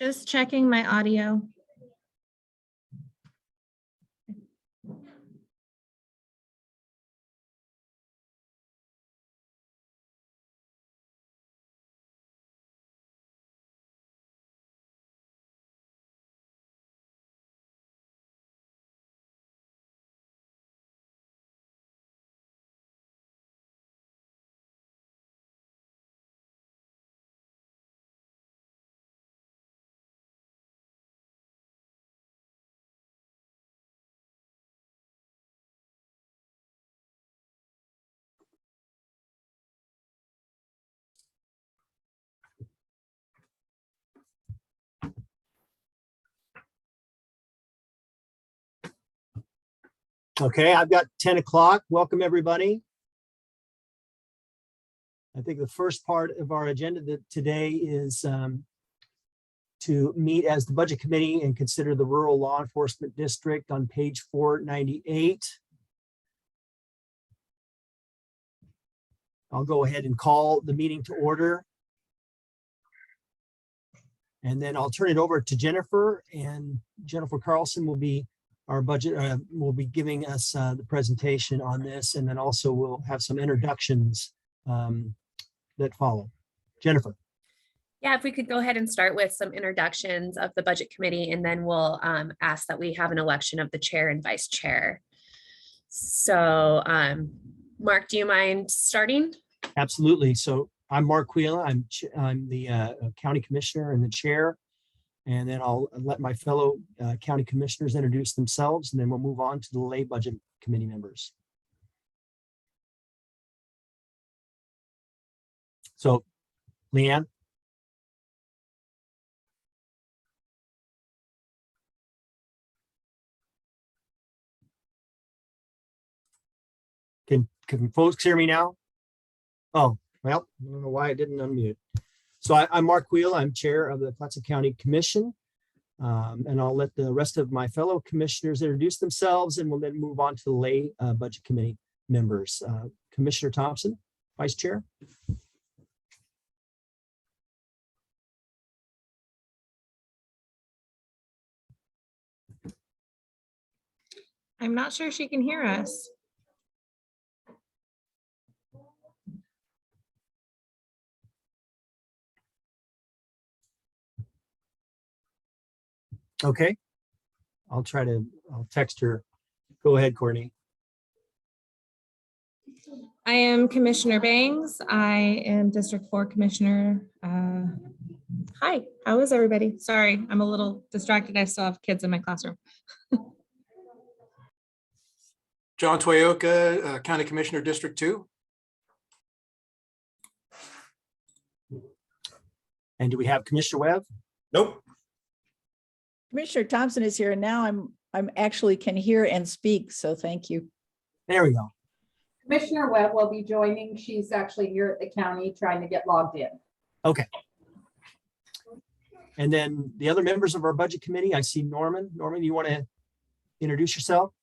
Just checking my audio. Okay, I've got 10 o'clock. Welcome, everybody. I think the first part of our agenda today is to meet as the Budget Committee and consider the Rural Law Enforcement District on page 498. I'll go ahead and call the meeting to order. And then I'll turn it over to Jennifer, and Jennifer Carlson will be our budget, will be giving us the presentation on this, and then also we'll have some introductions that follow. Jennifer. Yeah, if we could go ahead and start with some introductions of the Budget Committee, and then we'll ask that we have an election of the chair and vice chair. So Mark, do you mind starting? Absolutely. So I'm Mark Quila. I'm the county commissioner and the chair. And then I'll let my fellow county commissioners introduce themselves, and then we'll move on to the lay budget committee members. So, Leanne. Can folks hear me now? Oh, well, I don't know why I didn't unmute. So I'm Mark Wheel. I'm chair of the Clatsop County Commission. And I'll let the rest of my fellow commissioners introduce themselves, and we'll then move on to the lay budget committee members. Commissioner Thompson, vice chair. I'm not sure she can hear us. Okay. I'll text her. Go ahead, Courtney. I am Commissioner Bangs. I am District 4 Commissioner. Hi, how is everybody? Sorry, I'm a little distracted. I still have kids in my classroom. John Twayoka, County Commissioner, District 2. And do we have Commissioner Webb? Nope. Commissioner Thompson is here, and now I'm actually can hear and speak, so thank you. There we go. Commissioner Webb will be joining. She's actually here at the county trying to get logged in. Okay. And then the other members of our budget committee, I see Norman. Norman, you want to introduce yourself?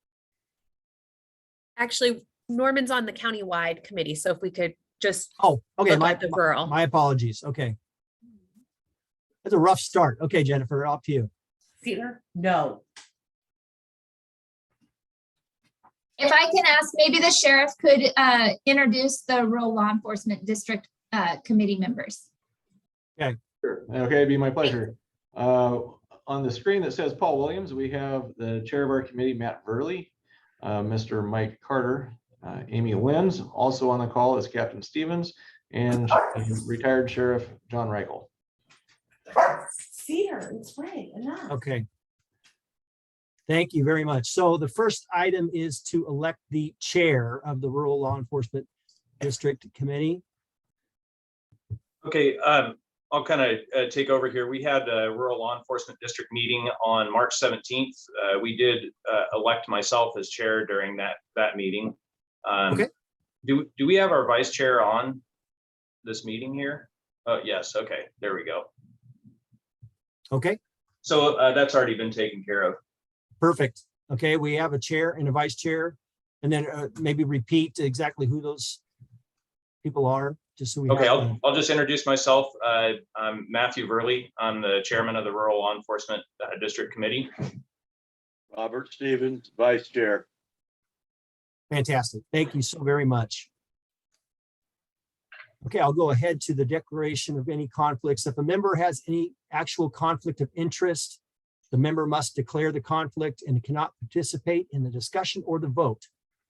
Actually, Norman's on the county-wide committee, so if we could just Oh, okay. look at the rural. My apologies. Okay. That's a rough start. Okay, Jennifer, off to you. Cedar? No. If I can ask, maybe the sheriff could introduce the rural law enforcement district committee members. Sure. Okay, it'd be my pleasure. On the screen that says Paul Williams, we have the chair of our committee, Matt Verley, Mr. Mike Carter, Amy Lenz. Also on the call is Captain Stevens and retired Sheriff John Reichel. Cedar, it's right. Enough. Okay. Thank you very much. So the first item is to elect the chair of the Rural Law Enforcement District Committee. Okay, I'll kind of take over here. We had a Rural Law Enforcement District meeting on March 17th. We did elect myself as chair during that meeting. Okay. Do we have our vice chair on this meeting here? Oh, yes. Okay, there we go. Okay. So that's already been taken care of. Perfect. Okay, we have a chair and a vice chair, and then maybe repeat exactly who those people are, just so we Okay, have. I'll just introduce myself. I'm Matthew Verley. I'm the chairman of the Rural Law Enforcement District Committee. Robert Stevens, Vice Chair. Fantastic. Thank you so very much. Okay, I'll go ahead to the declaration of any conflicts. If a member has any actual conflict of interest, the member must declare the conflict and cannot participate in the discussion or the vote.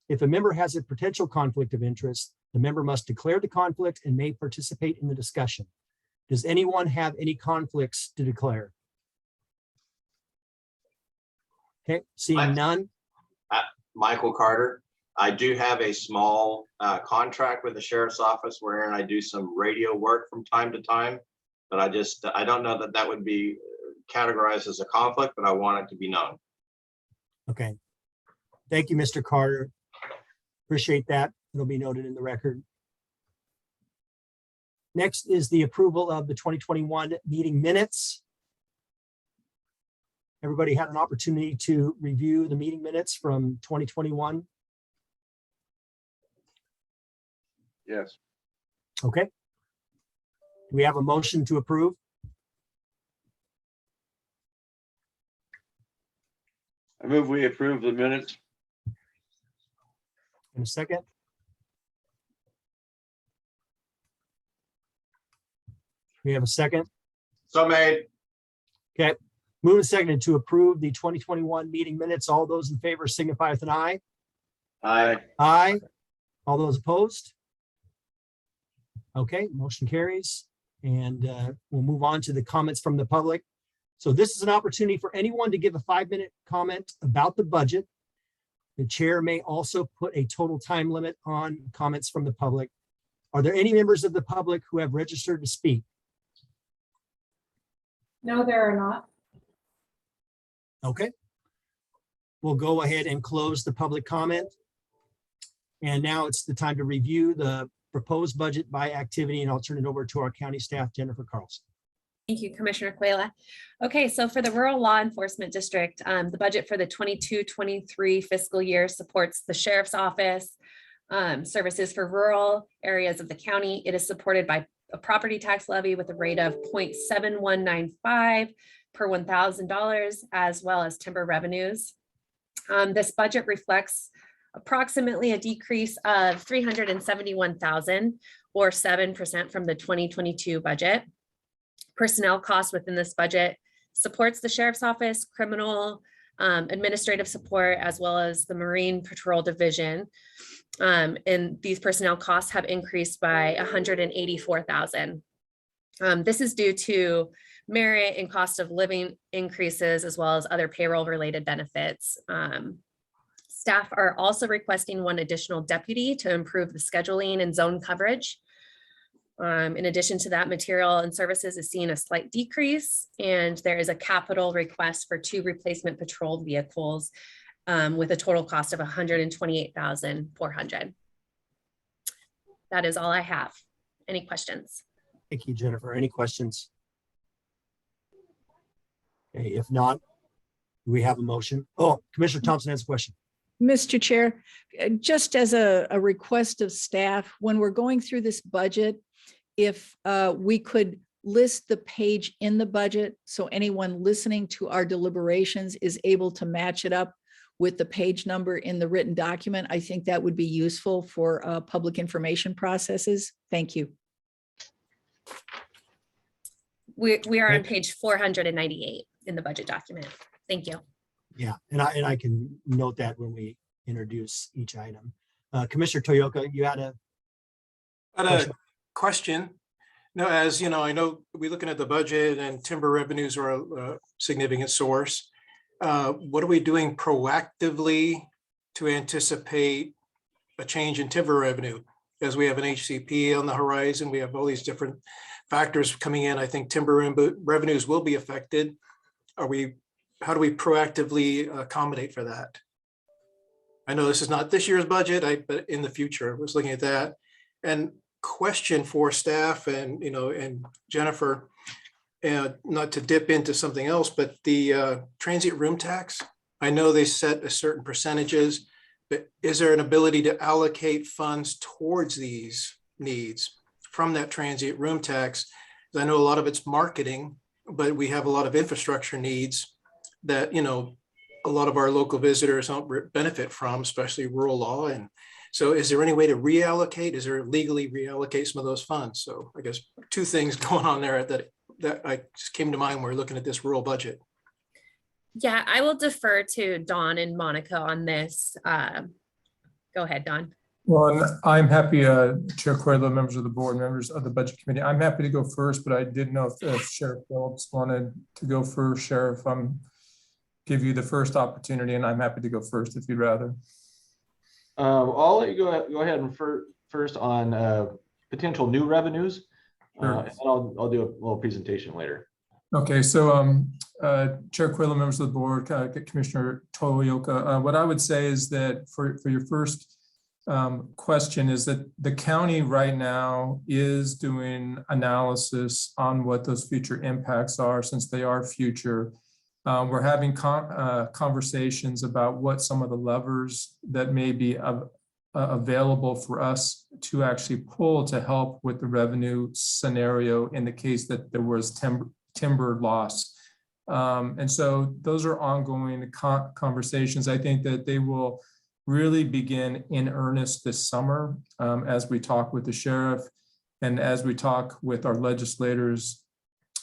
If a member has a potential conflict of interest, the member must declare the conflict and may participate in the discussion. Does anyone have any conflicts to declare? Okay, seeing none. Michael Carter. I do have a small contract with the sheriff's office wherein I do some radio work from time to time, but I don't know that that would be categorized as a conflict, but I want it to be known. Okay. Thank you, Mr. Carter. Appreciate that. It'll be noted in the record. Next is the approval of the 2021 meeting minutes. Everybody had an opportunity to review the meeting minutes from 2021. Yes. Okay. Do we have a motion to approve? I move we approve the minutes. In a second. We have a second. So made. Okay. Move and seconded to approve the 2021 meeting minutes. All those in favor signify with an aye. Aye. Aye. All those opposed? Okay, motion carries. And we'll move on to the comments from the public. So this is an opportunity for anyone to give a 5-minute comment about the budget. The chair may also put a total time limit on comments from the public. Are there any members of the public who have registered to speak? No, there are not. Okay. We'll go ahead and close the public comment. And now it's the time to review the proposed budget by activity, and I'll turn it over to our county staff, Jennifer Carlson. Thank you, Commissioner Cuela. Okay, so for the Rural Law Enforcement District, the budget for the 22-23 fiscal year supports the Sheriff's Office, services for rural areas of the county. It is supported by a property tax levy with a rate of 0.7195 per $1,000, as well as timber revenues. This budget reflects approximately a decrease of $371,000 or 7% from the 2022 budget. Personnel costs within this budget supports the Sheriff's Office, criminal administrative support, as well as the Marine Patrol Division. And these personnel costs have increased by $184,000. This is due to merit and cost of living increases, as well as other payroll related benefits. Staff are also requesting one additional deputy to improve the scheduling and zone coverage. In addition to that, material and services is seeing a slight decrease, and there is a capital request for 2 replacement patrol vehicles with a total cost of $128,400. That is all I have. Any questions? Thank you, Jennifer. Any questions? Okay, if not, do we have a motion? Oh, Commissioner Thompson has a question. Mr. Chair, just as a request of staff, when we're going through this budget, if we could list the page in the budget so anyone listening to our deliberations is able to match it up with the page number in the written document, I think that would be useful for public information processes. Thank you. We are on page 498 in the budget document. Thank you. Yeah, and I can note that when we introduce each item. Commissioner Toyoka, you had a question. No, as you know, I know we're looking at the budget and timber revenues are a significant source. What are we doing proactively to anticipate a change in timber revenue? As we have an HCP on the horizon, we have all these different factors coming in. I think timber revenues will be affected. How do we proactively accommodate for that? I know this is not this year's budget, but in the future, I was looking at that. And question for staff and, and Jennifer, not to dip into something else, but the transient room tax, I know they set a certain percentages, but is there an ability to allocate funds towards these needs? from that transient room tax. I know a lot of it's marketing, but we have a lot of infrastructure needs that, you know, a lot of our local visitors don't benefit from, especially rural law. And so is there any way to reallocate? Is there legally reallocate some of those funds? So I guess two things going on there that I just came to mind when we're looking at this rural budget. Yeah, I will defer to Dawn and Monica on this. Go ahead, Dawn. Well, and I'm happy, Chair Coelho, members of the board, members of the Budget Committee. I'm happy to go first, but I didn't know if Sheriff Phillips wanted to go first. Sheriff, give you the first opportunity, and I'm happy to go first if you'd rather. I'll let you go ahead and first on potential new revenues. Sure. And then I'll do a little presentation later. Okay, so Chair Coelho, members of the board, Commissioner Toyoka, what I would say is that for your first question is that the county right now is doing analysis on what those future impacts are, since they are future. We're having conversations about what some of the levers that may be available for us to actually pull to help with the revenue scenario in the case that there was timber loss. And so those are ongoing conversations. I think that they will really begin in earnest this summer as we talk with the sheriff and as we talk with our legislators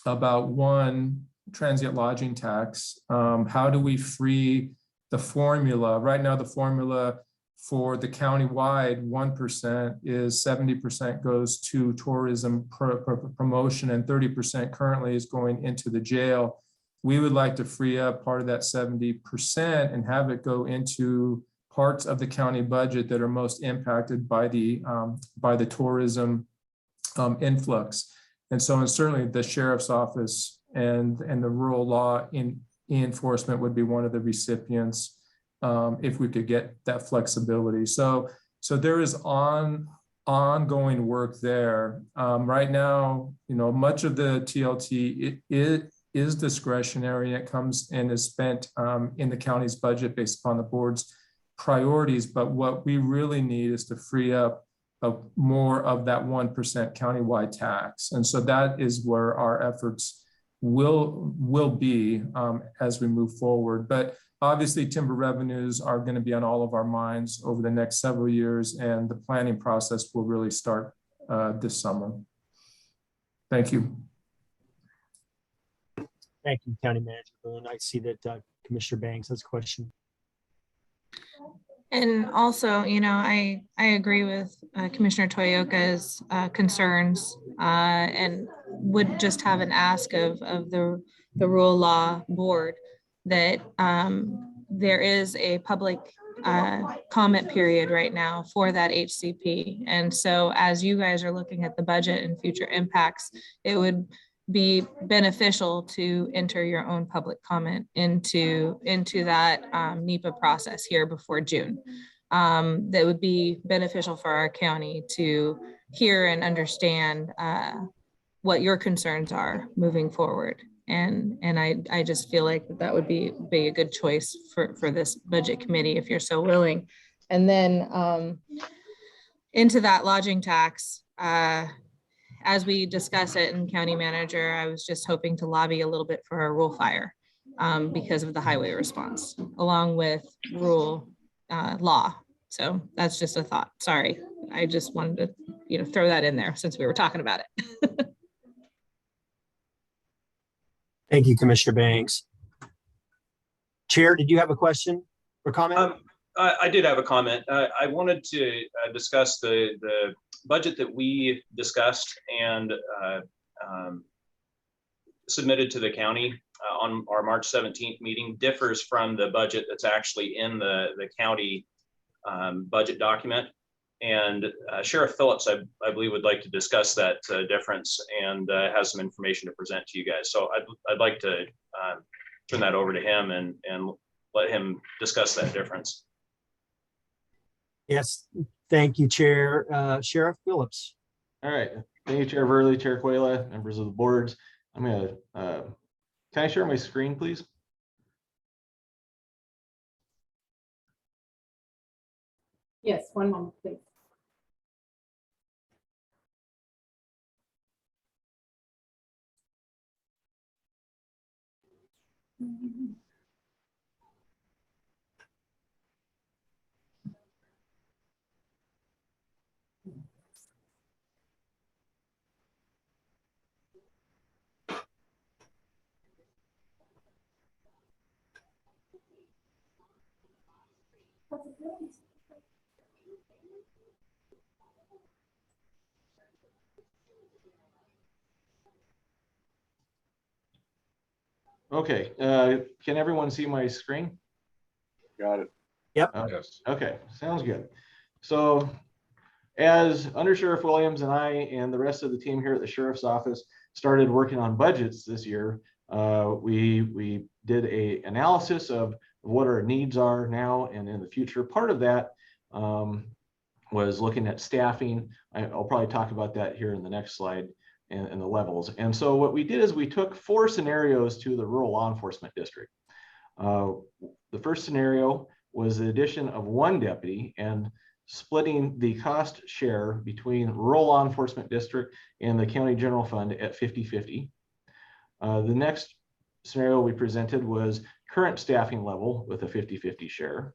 about one, transient lodging tax. How do we free the formula? Right now, the formula for the countywide 1% is 70% goes to tourism promotion and 30% currently is going into the jail. We would like to free up part of that 70% and have it go into parts of the county budget that are most impacted by the tourism influx. And so, and certainly the sheriff's office and the rural law enforcement would be one of the recipients if we could get that flexibility. So there is ongoing work there. Right now, you know, much of the TLT it is discretionary. It comes and is spent in the county's budget based upon the board's priorities. But what we really need is to free up more of that 1% countywide tax. And so that is where our efforts will be as we move forward. But obviously timber revenues are going to be on all of our minds over the next several years, and the planning process will really start this summer. Thank you. Thank you, County Manager Boone. I see that Commissioner Banks has a question. And also, you know, I agree with Commissioner Toyoka's concerns and would just have an ask of the Rural Law Board that there is a public comment period right now for that HCP. And so as you guys are looking at the budget and future impacts, it would be beneficial to enter your own public comment into that NEPA process here before June. That would be beneficial for our county to hear and understand what your concerns are moving forward. And I just feel like that would be a good choice for this budget committee if you're so willing. And then into that lodging tax, as we discuss it in county manager, I was just hoping to lobby a little bit for a rural fire because of the highway response, along with rural law. So that's just a thought. Sorry, I just wanted to, you know, throw that in there since we were talking about it. Thank you, Commissioner Banks. Chair, did you have a question or comment? I did have a comment. I wanted to discuss the budget that we discussed and submitted to the county on our March 17th meeting differs from the budget that's actually in the county budget document. And Sheriff Phillips, I believe, would like to discuss that difference and has some information to present to you guys. So I'd like to turn that over to him and let him discuss that difference. Yes, thank you, Chair. Sheriff Phillips. All right. Thank you, Chair Verley, Chair Coelho, members of the boards. I'm going to, can I share my screen, please? Yes, one moment, please. Okay, can everyone see my screen? Got it. Yep. Okay, sounds good. So as Under Sheriff Williams and I and the rest of the team here at the Sheriff's Office started working on budgets this year, we did a analysis of what our needs are now and in the future. Part of that was looking at staffing. I'll probably talk about that here in the next slide, and the levels. And so what we did is we took 4 scenarios to the rural law enforcement district. The first scenario was the addition of 1 deputy and splitting the cost share between rural law enforcement district and the county general fund at 50-50. The next scenario we presented was current staffing level with a 50-50 share.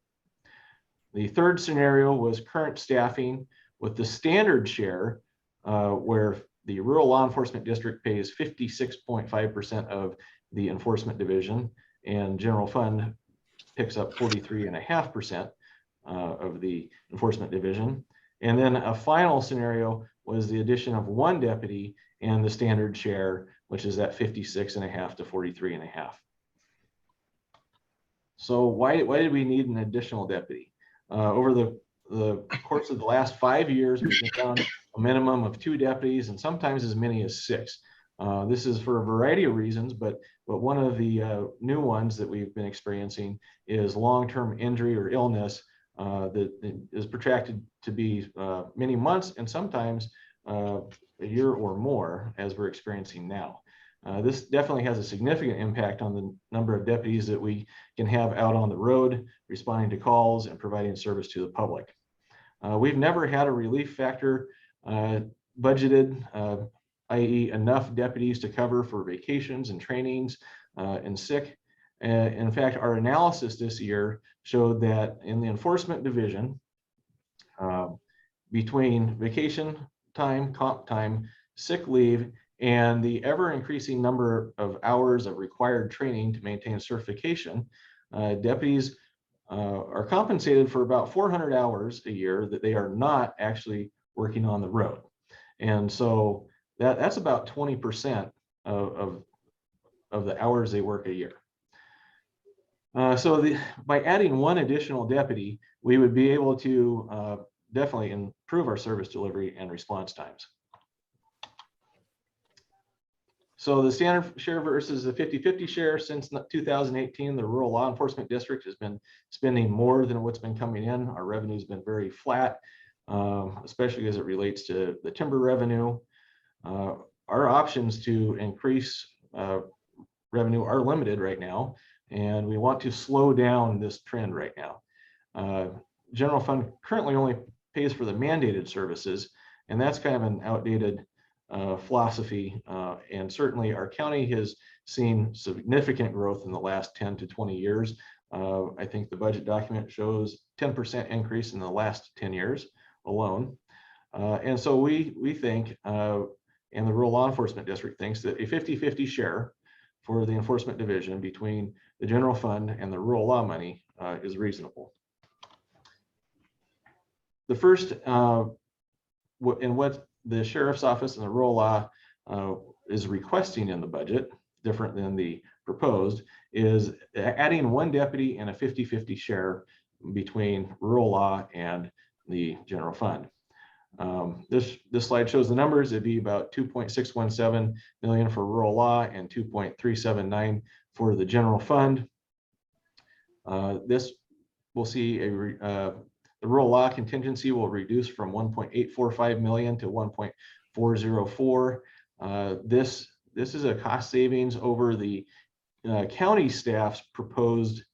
The third scenario was current staffing with the standard share, where the rural law enforcement district pays 56.5% of the enforcement division, and general fund picks up 43.5% of the enforcement division. And then a final scenario was the addition of 1 deputy and the standard share, which is at 56.5 to 43.5. So why did we need an additional deputy? Over the course of the last 5 years, we've been down a minimum of 2 deputies and sometimes as many as 6. This is for a variety of reasons, but one of the new ones that we've been experiencing is long-term injury or illness that is protracted to be many months and sometimes a year or more, as we're experiencing now. This definitely has a significant impact on the number of deputies that we can have out on the road, responding to calls and providing service to the public. We've never had a relief factor budgeted, i.e. enough deputies to cover for vacations and trainings and sick. In fact, our analysis this year showed that in the enforcement division, between vacation time, comp time, sick leave, and the ever-increasing number of hours of required training to maintain certification, deputies are compensated for about 400 hours a year that they are not actually working on the road. And so that's about 20% of the hours they work a year. So by adding 1 additional deputy, we would be able to definitely improve our service delivery and response times. So the standard share versus the 50-50 share, since 2018, the rural law enforcement district has been spending more than what's been coming in. Our revenue has been very flat, especially as it relates to the timber revenue. Our options to increase revenue are limited right now, and we want to slow down this trend right now. General fund currently only pays for the mandated services, and that's kind of an outdated philosophy, and certainly our county has seen significant growth in the last 10 to 20 years. I think the budget document shows 10% increase in the last 10 years alone. And so we think, and the rural law enforcement district thinks, that a 50-50 share for the enforcement division between the general fund and the rural law money is reasonable. The first, what the sheriff's office and the rural law is requesting in the budget, different than the proposed, is adding 1 deputy and a 50-50 share between rural law and the general fund. This slide shows the numbers. It'd be about 2.617 million for rural law and 2.379 for the general fund. This will see the rural law contingency will reduce from 1.845 million to 1.404. This is a cost savings over the county staff's proposed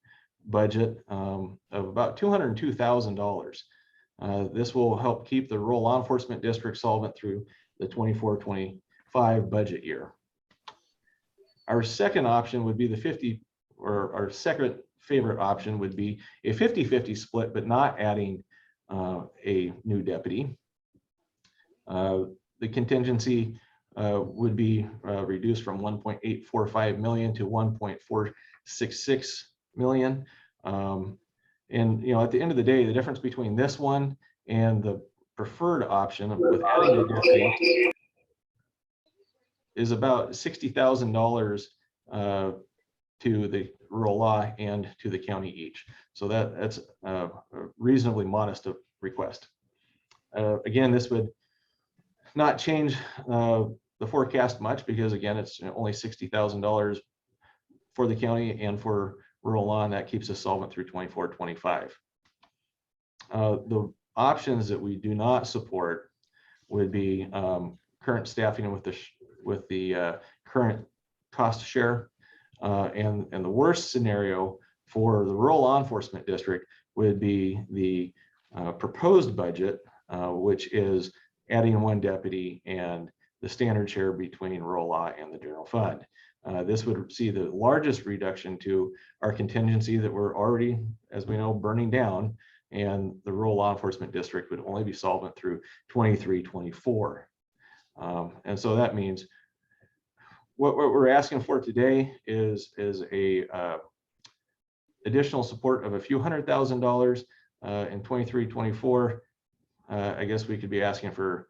budget of about $202,000. This will help keep the rural law enforcement district solvent through the 24-25 budget year. Our second option would be the or our second favorite option would be a 50-50 split, but not adding a new deputy. The contingency would be reduced from 1.845 million to 1.466 million. And at the end of the day, the difference between this one and the preferred option with adding a deputy is about $60,000 to the rural law and to the county each. So that's a reasonably modest request. Again, this would not change the forecast much because again, it's only $60,000 for the county and for rural law, and that keeps us solvent through 24-25. The options that we do not support would be current staffing with the current cost share, and the worst scenario for the rural law enforcement district would be the proposed budget, which is adding one deputy and the standard share between rural law and the general fund. This would see the largest reduction to our contingency that we're already, as we know, burning down, and the rural law enforcement district would only be solvent through 23-24. And so that means what we're asking for today is a additional support of a few $100,000 in 23-24. I guess we could be asking for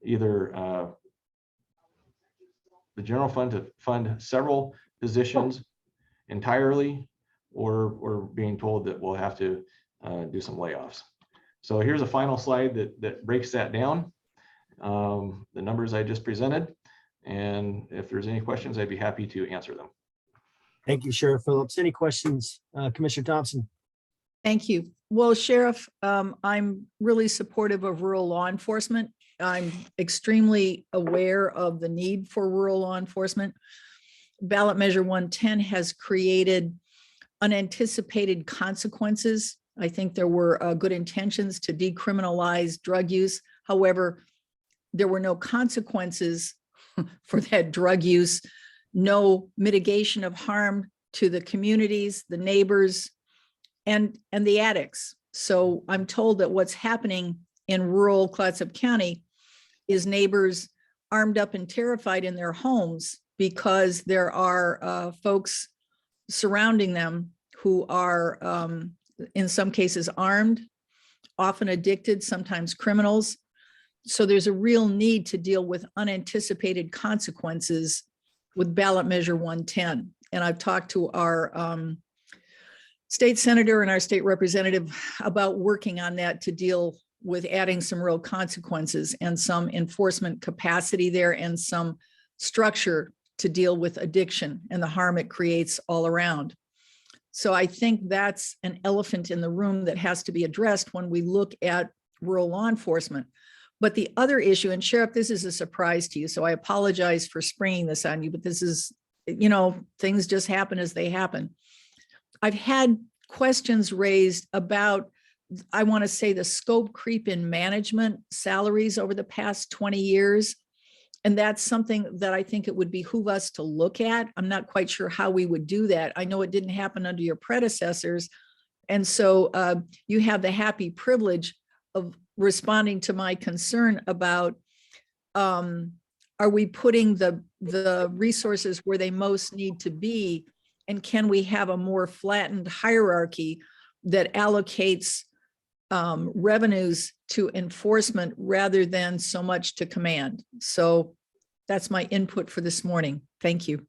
either the general fund to fund several positions entirely, or we're being told that we'll have to do some layoffs. So here's a final slide that breaks that down, the numbers I just presented. And if there's any questions, I'd be happy to answer them. Thank you, Sheriff Phillips. Any questions, Commissioner Thompson? Thank you. Well, Sheriff, I'm really supportive of rural law enforcement. I'm extremely aware of the need for rural law enforcement. Ballot Measure 110 has created unanticipated consequences. I think there were good intentions to decriminalize drug use. However, there were no consequences for that drug use, no mitigation of harm to the communities, the neighbors, and the addicts. So I'm told that what's happening in rural Clatsop County is neighbors armed up and terrified in their homes because there are folks surrounding them who are in some cases armed, often addicted, sometimes criminals. So there's a real need to deal with unanticipated consequences with Ballot Measure 110. And I've talked to our state senator and our state representative about working on that to deal with adding some real consequences and some enforcement capacity there and some structure to deal with addiction and the harm it creates all around. So I think that's an elephant in the room that has to be addressed when we look at rural law enforcement. But the other issue, and Sheriff, this is a surprise to you, so I apologize for springing this on you, but this is, things just happen as they happen. I've had questions raised about, I want to say, the scope creep in management salaries over the past 20 years. And that's something that I think it would behoove us to look at. I'm not quite sure how we would do that. I know it didn't happen under your predecessors. And so you have the happy privilege of responding to my concern about, are we putting the resources where they most need to be? And can we have a more flattened hierarchy that allocates revenues to enforcement rather than so much to command? So that's my input for this morning. Thank you.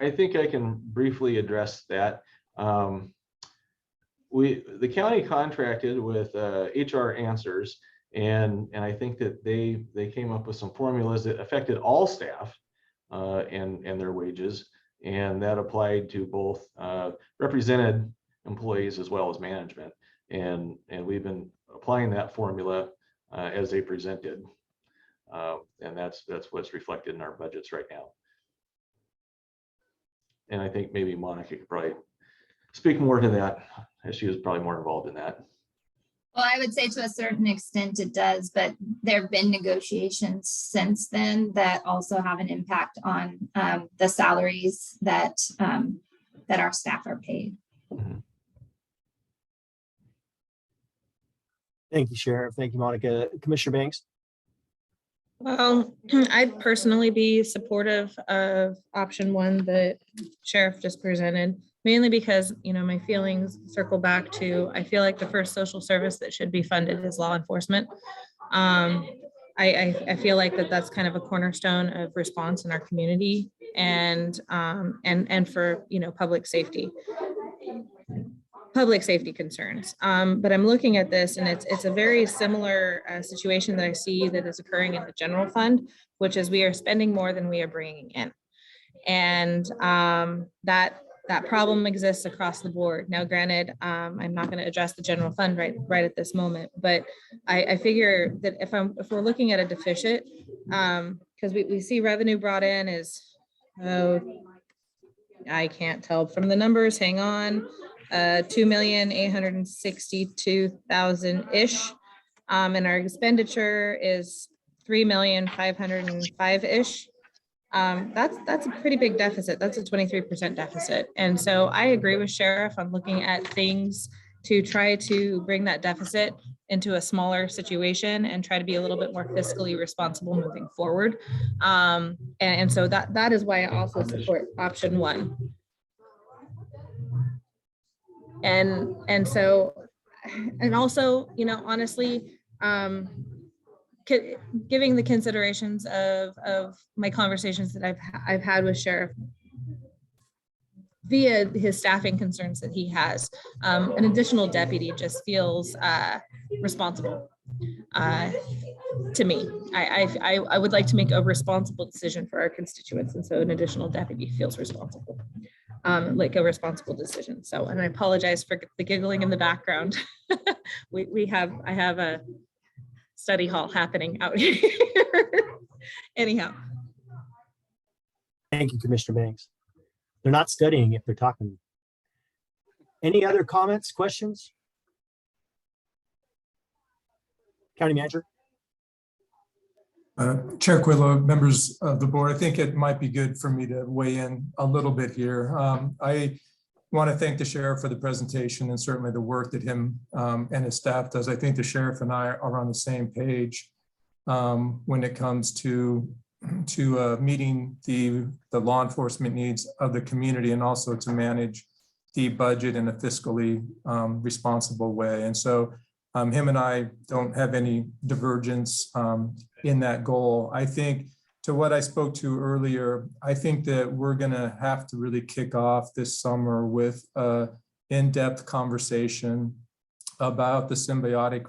I think I can briefly address that. The county contracted with HR Answers, and I think that they came up with some formulas that affected all staff and their wages, and that applied to both represented employees as well as management. And we've been applying that formula as they presented, and that's what's reflected in our budgets right now. And I think maybe Monica could probably speak more to that, as she was probably more involved in that. Well, I would say to a certain extent it does, but there have been negotiations since then that also have an impact on the salaries that that our staff are paid. Thank you, Sheriff. Thank you, Monica. Commissioner Banks? Well, I'd personally be supportive of option one that Sheriff just presented, mainly because, my feelings circle back to, I feel like the first social service that should be funded is law enforcement. I feel like that's kind of a cornerstone of response in our community and for, public safety concerns. But I'm looking at this and it's a very similar situation that I see that is occurring in the general fund, which is we are spending more than we are bringing in. And that problem exists across the board. Now, granted, I'm not going to address the general fund right at this moment, but I figure that if we're looking at a deficit, because we see revenue brought in is, I can't tell from the numbers, hang on, 2,862,000-ish. And our expenditure is 3,505,000-ish. That's a pretty big deficit. That's a 23% deficit. And so I agree with Sheriff on looking at things to try to bring that deficit into a smaller situation and try to be a little bit more fiscally responsible moving forward. And so that is why I also support option one. And so, and also, honestly, giving the considerations of my conversations that I've had with Sheriff via his staffing concerns that he has, an additional deputy just feels responsible to me. I would like to make a responsible decision for our constituents, and so an additional deputy feels responsible. Like a responsible decision. So, and I apologize for the giggling in the background. I have a study hall happening out here. Anyhow. Thank you, Commissioner Banks. They're not studying if they're talking. Any other comments, questions? County Manager? Chair Quillo, members of the board, I think it might be good for me to weigh in a little bit here. I want to thank the sheriff for the presentation and certainly the work that him and his staff does. I think the sheriff and I are on the same page when it comes to meeting the law enforcement needs of the community and also to manage the budget in a fiscally responsible way. And so him and I don't have any divergence in that goal. I think to what I spoke to earlier, I think that we're going to have to really kick off this summer with an in-depth conversation about the symbiotic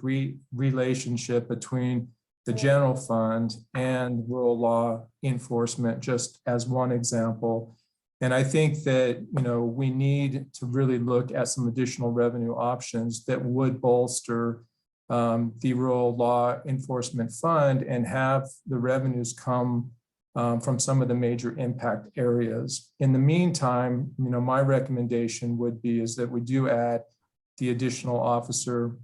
relationship between the general fund and rural law enforcement, just as one example. And I think that, we need to really look at some additional revenue options that would bolster the rural law enforcement fund and have the revenues come from some of the major impact areas. In the meantime, my recommendation would be is that we do add the additional officer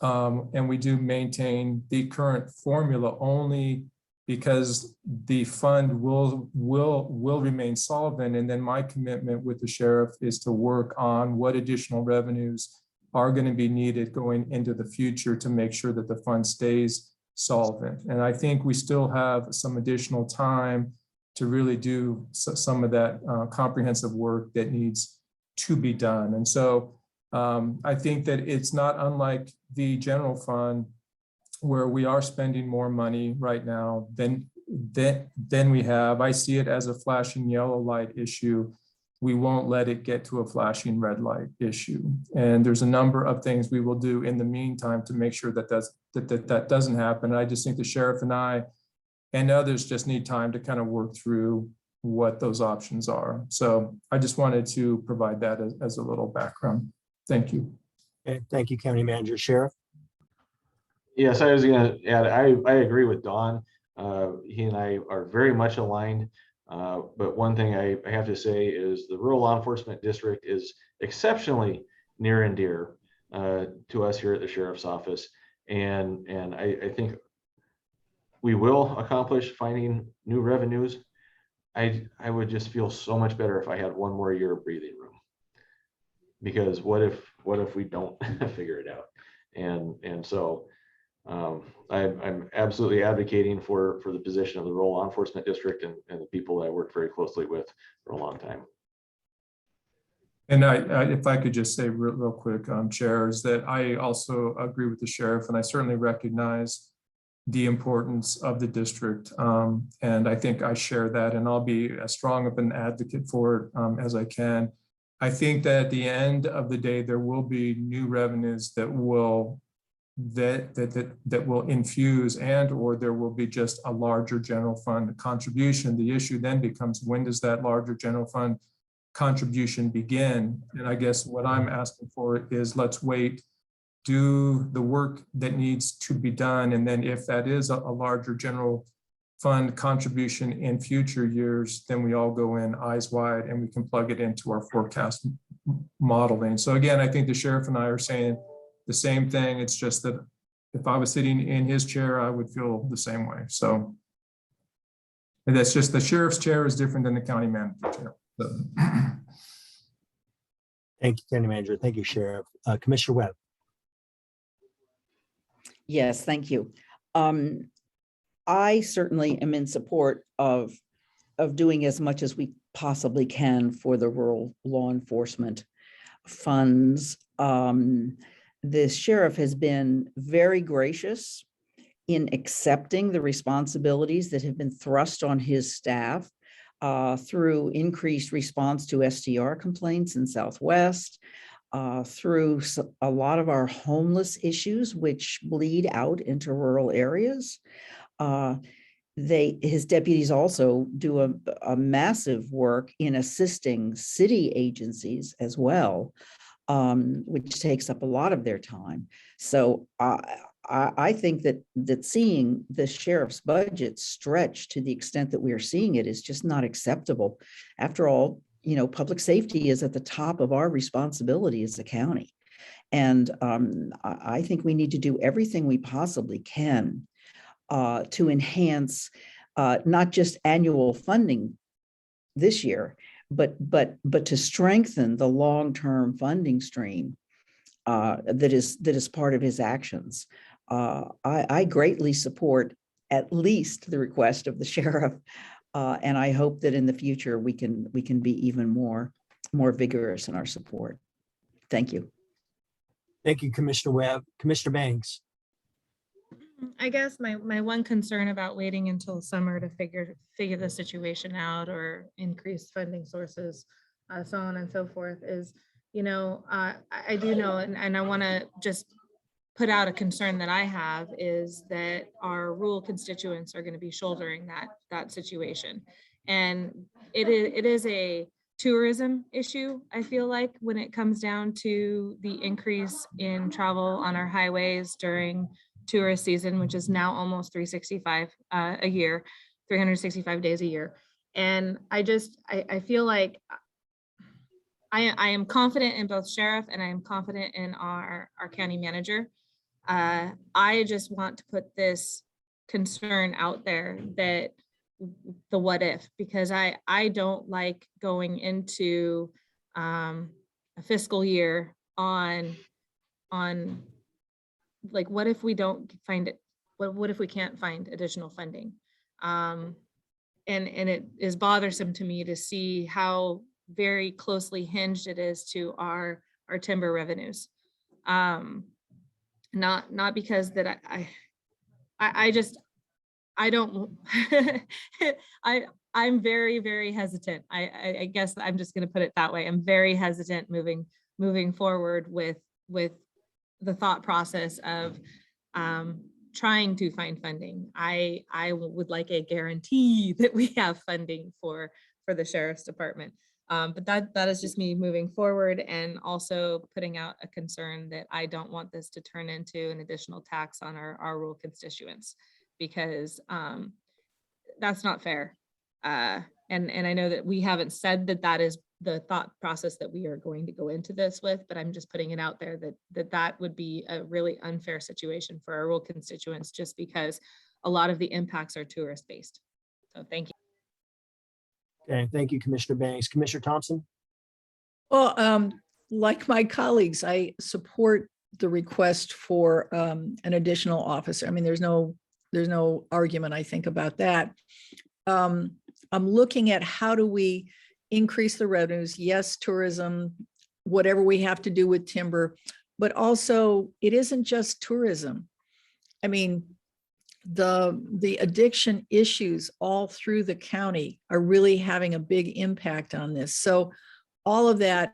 and we do maintain the current formula only because the fund will remain solvent. And then my commitment with the sheriff is to work on what additional revenues are going to be needed going into the future to make sure that the fund stays solvent. And I think we still have some additional time to really do some of that comprehensive work that needs to be done. And so I think that it's not unlike the general fund where we are spending more money right now than we have. I see it as a flashing yellow light issue. We won't let it get to a flashing red light issue. And there's a number of things we will do in the meantime to make sure that that doesn't happen. And I just think the sheriff and I and others just need time to kind of work through what those options are. So I just wanted to provide that as a little background. Thank you. Okay, thank you, County Manager. Sheriff? Yes, I was going to add, I agree with Don. He and I are very much aligned. But one thing I have to say is the rural law enforcement district is exceptionally near and dear to us here at the sheriff's office. And I think we will accomplish finding new revenues. I would just feel so much better if I had one more year of breathing room. Because what if we don't figure it out? And so I'm absolutely advocating for the position of the rural law enforcement district and the people that I worked very closely with for a long time. And if I could just say real quick, Chair, is that I also agree with the sheriff, and I certainly recognize the importance of the district. And I think I share that, and I'll be as strong of an advocate for it as I can. I think that at the end of the day, there will be new revenues that will will infuse, and or there will be just a larger general fund contribution. The issue then becomes, when does that larger general fund contribution begin? And I guess what I'm asking for is, let's wait, do the work that needs to be done, and then if that is a larger general fund contribution in future years, then we all go in eyes wide and we can plug it into our forecast modeling. So again, I think the sheriff and I are saying the same thing. It's just that if I was sitting in his chair, I would feel the same way. So, and that's just, the sheriff's chair is different than the county manager chair. So. Thank you, County Manager. Thank you, Sheriff. Commissioner Webb. Yes, thank you. I certainly am in support of doing as much as we possibly can for the rural law enforcement funds. The sheriff has been very gracious in accepting the responsibilities that have been thrust on his staff through increased response to STR complaints in Southwest, through a lot of our homeless issues, which bleed out into rural areas. His deputies also do a massive work in assisting city agencies as well, which takes up a lot of their time. So I think that seeing the sheriff's budget stretch to the extent that we are seeing it is just not acceptable. After all, you know, public safety is at the top of our responsibility as a county. And I think we need to do everything we possibly can to enhance not just annual funding this year, but to strengthen the long-term funding stream that is part of his actions. I greatly support at least the request of the sheriff, and I hope that in the future we can be even more vigorous in our support. Thank you. Thank you, Commissioner Webb. Commissioner Banks. I guess my one concern about waiting until summer to figure the situation out or increase funding sources, so on and so forth, is, you know, I do know, and I want to just put out a concern that I have, is that our rural constituents are going to be shouldering that situation. And it is a tourism issue, I feel like, when it comes down to the increase in travel on our highways during tourist season, which is now almost 365 a year, 365 days a year. And I feel like I am confident in both sheriff and I am confident in our county manager. I just want to put this concern out there, that the what if, because I don't like going into a fiscal year on like, what if we don't find it? What if we can't find additional funding? And it is bothersome to me to see how very closely hinged it is to our timber revenues. Not because that I don't I'm very, very hesitant. I guess I'm just going to put it that way. I'm very hesitant moving forward with the thought process of trying to find funding. I would like a guarantee that we have funding for the sheriff's department. But that is just me moving forward, and also putting out a concern that I don't want this to turn into an additional tax on our rural constituents, because that's not fair. And I know that we haven't said that is the thought process that we are going to go into this with, but I'm just putting it out there that would be a really unfair situation for our rural constituents, just because a lot of the impacts are tourist based. So thank you. Okay, thank you, Commissioner Banks. Commissioner Thompson. Well, like my colleagues, I support the request for an additional officer. I mean, there's no argument, I think, about that. I'm looking at how do we increase the revenues? Yes, tourism, whatever we have to do with timber, but also it isn't just tourism. I mean, the addiction issues all through the county are really having a big impact on this. So all of that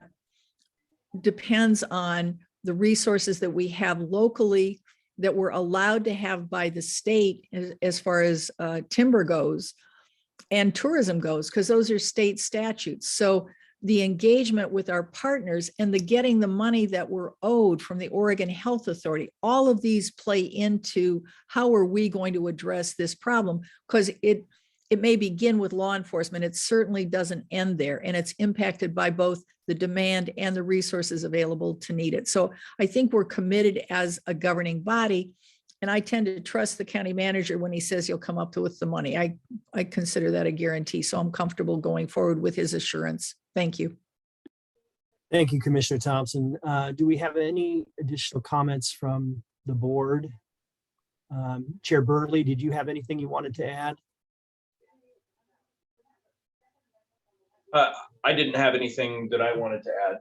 depends on the resources that we have locally that we're allowed to have by the state as far as timber goes and tourism goes, because those are state statutes. So the engagement with our partners and the getting the money that we're owed from the Oregon Health Authority, all of these play into how are we going to address this problem? Because it may begin with law enforcement. It certainly doesn't end there, and it's impacted by both the demand and the resources available to meet it. So I think we're committed as a governing body, and I tend to trust the county manager when he says he'll come up with the money. I consider that a guarantee, so I'm comfortable going forward with his assurance. Thank you. Thank you, Commissioner Thompson. Do we have any additional comments from the board? Chair Burley, did you have anything you wanted to add? I didn't have anything that I wanted to add.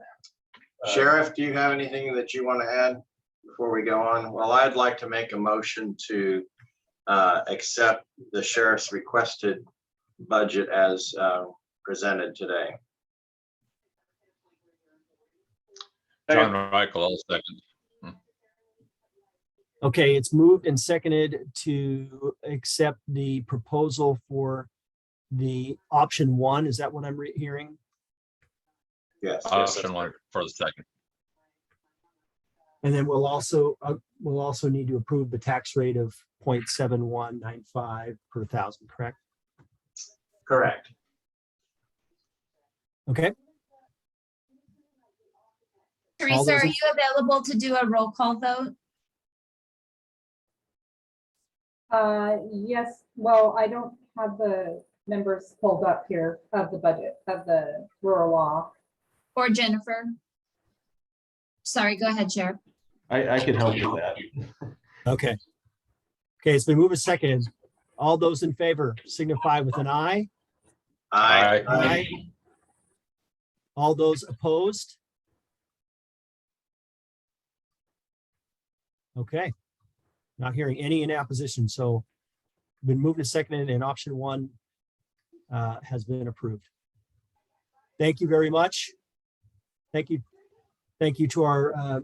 Sheriff, do you have anything that you want to add before we go on? Well, I'd like to make a motion to accept the sheriff's requested budget as presented today. John Michael, I'll second. Okay, it's moved and seconded to accept the proposal for the option one. Is that what I'm hearing? Yes. Option one for the second. And then we'll also need to approve the tax rate of 0.7195 per thousand, correct? Correct. Okay. Teresa, are you available to do a roll call vote? Yes, well, I don't have the numbers pulled up here of the budget of the rural law. Or Jennifer? Sorry, go ahead, Sheriff. I could help with that. Okay. Okay, it's been moved and seconded. All those in favor signify with an aye. Aye. Aye. All those opposed? Okay. Not hearing any in opposition, so been moved and seconded and option one has been approved. Thank you very much. Thank you. Thank you to our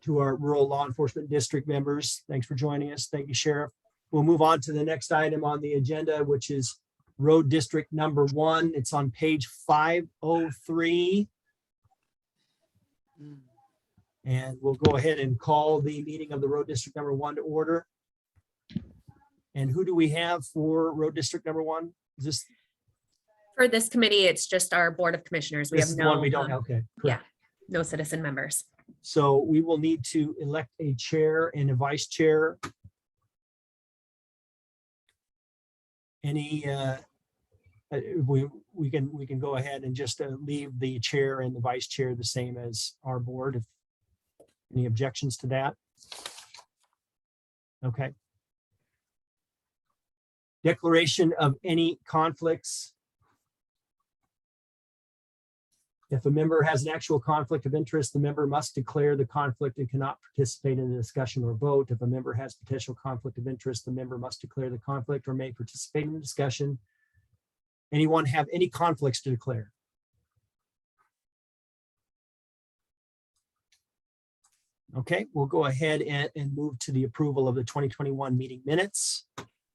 rural law enforcement district members. Thanks for joining us. Thank you, Sheriff. We'll move on to the next item on the agenda, which is road district number 1. It's on page 503. And we'll go ahead and call the meeting of the road district number 1 to order. And who do we have for road district number 1? Is this For this committee, it's just our Board of Commissioners. We this have is the one no, we don't have? Okay. yeah, Correct. no citizen members. So we will need to elect a chair and a vice chair. Any we can go ahead and just leave the chair and the vice chair the same as our board. If any objections to that? Okay. Declaration of any conflicts. If a member has an actual conflict of interest, the member must declare the conflict and cannot participate in the discussion or vote. If a member has potential conflict of interest, the member must declare the conflict or may participate in the discussion. Anyone have any conflicts to declare? Okay, we'll go ahead and move to the approval of the 2021 meeting minutes.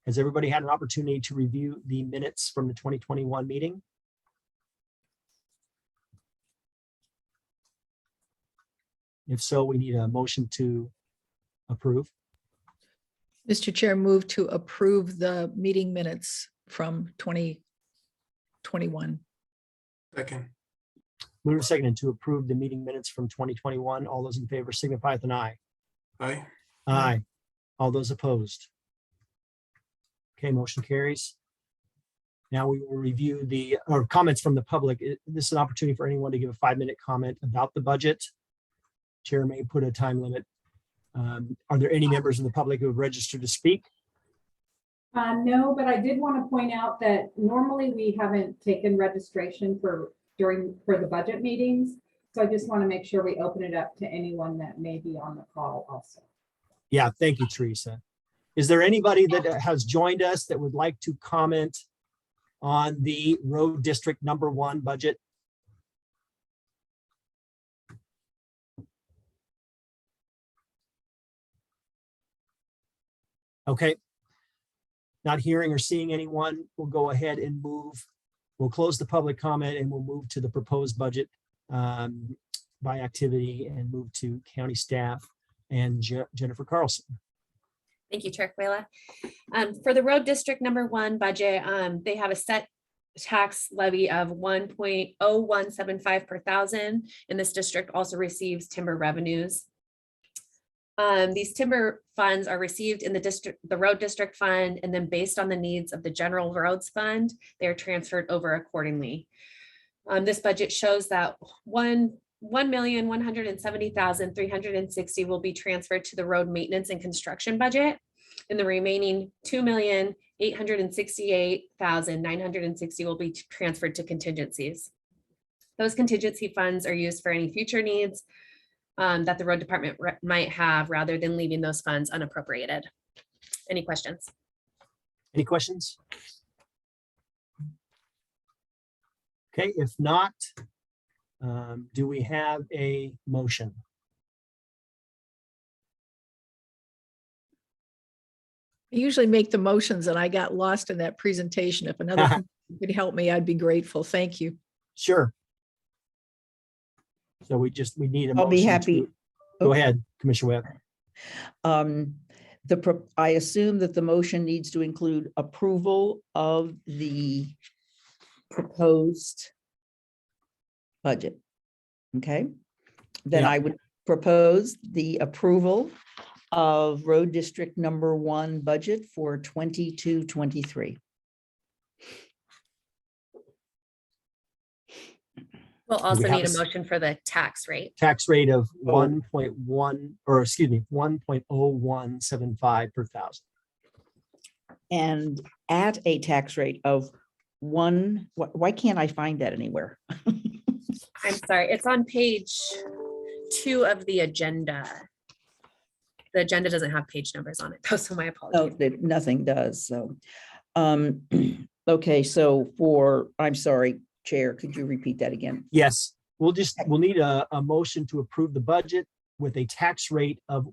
Has everybody had an opportunity to review the minutes from the 2021 meeting? If so, we need a motion to approve. Mr. Chair, move to approve the meeting minutes from 2021. Second. Move to second to approve the meeting minutes from 2021. All those in favor signify with an aye. Aye. Aye. All those opposed? Okay, motion carries. Now we will review or comments from the public. This is an opportunity for anyone to give a 5-minute comment about the budget. Chair may put a time limit. Are there any members of the public who have registered to speak? No, but I did want to point out that normally we haven't taken registration for the budget meetings. So I just want to make sure we open it up to anyone that may be on the call also. Yeah, thank you, Teresa. Is there anybody that has joined us that would like to comment on the road district number 1 budget? Okay. Not hearing or seeing anyone, we'll go ahead and move. We'll close the public comment and we'll move to the proposed budget by activity and move to county staff and Jennifer Carlson. Thank you, Chair Quayla. For the road district number 1 budget, they have a set tax levy of 1.0175 per thousand, and this district also receives timber revenues. These timber funds are received in the road district fund, and then based on the needs of the general roads fund, they are transferred over accordingly. This budget shows that 1,170,360 will be transferred to the road maintenance and construction budget, and the remaining 2,868,960 will be transferred to contingencies. Those contingency funds are used for any future needs that the road department might have, rather than leaving those funds unappropriated. Any questions? Any questions? Okay, if not, do we have a motion? I usually make the motions and I got lost in that presentation. If another commissioner could help me, I'd be grateful. Thank you. Sure. So we need a motion. I'll be happy. Go ahead, Commissioner Webb. I assume that the motion needs to include approval of the proposed budget. Okay, then Yeah. I would propose the approval of road district number 1 budget for 22-23. We'll also have need a a motion for the tax rate. Tax rate of 1.0175 per thousand. And at a tax rate of 1, why can't I find that anywhere? I'm sorry, it's on page 2 of the agenda. The agenda doesn't have page numbers on it, though, so my apologies. No, nothing does, so. Okay, so I'm sorry, Chair, could you repeat that again? Yes, we'll need a motion to approve the budget with a tax rate of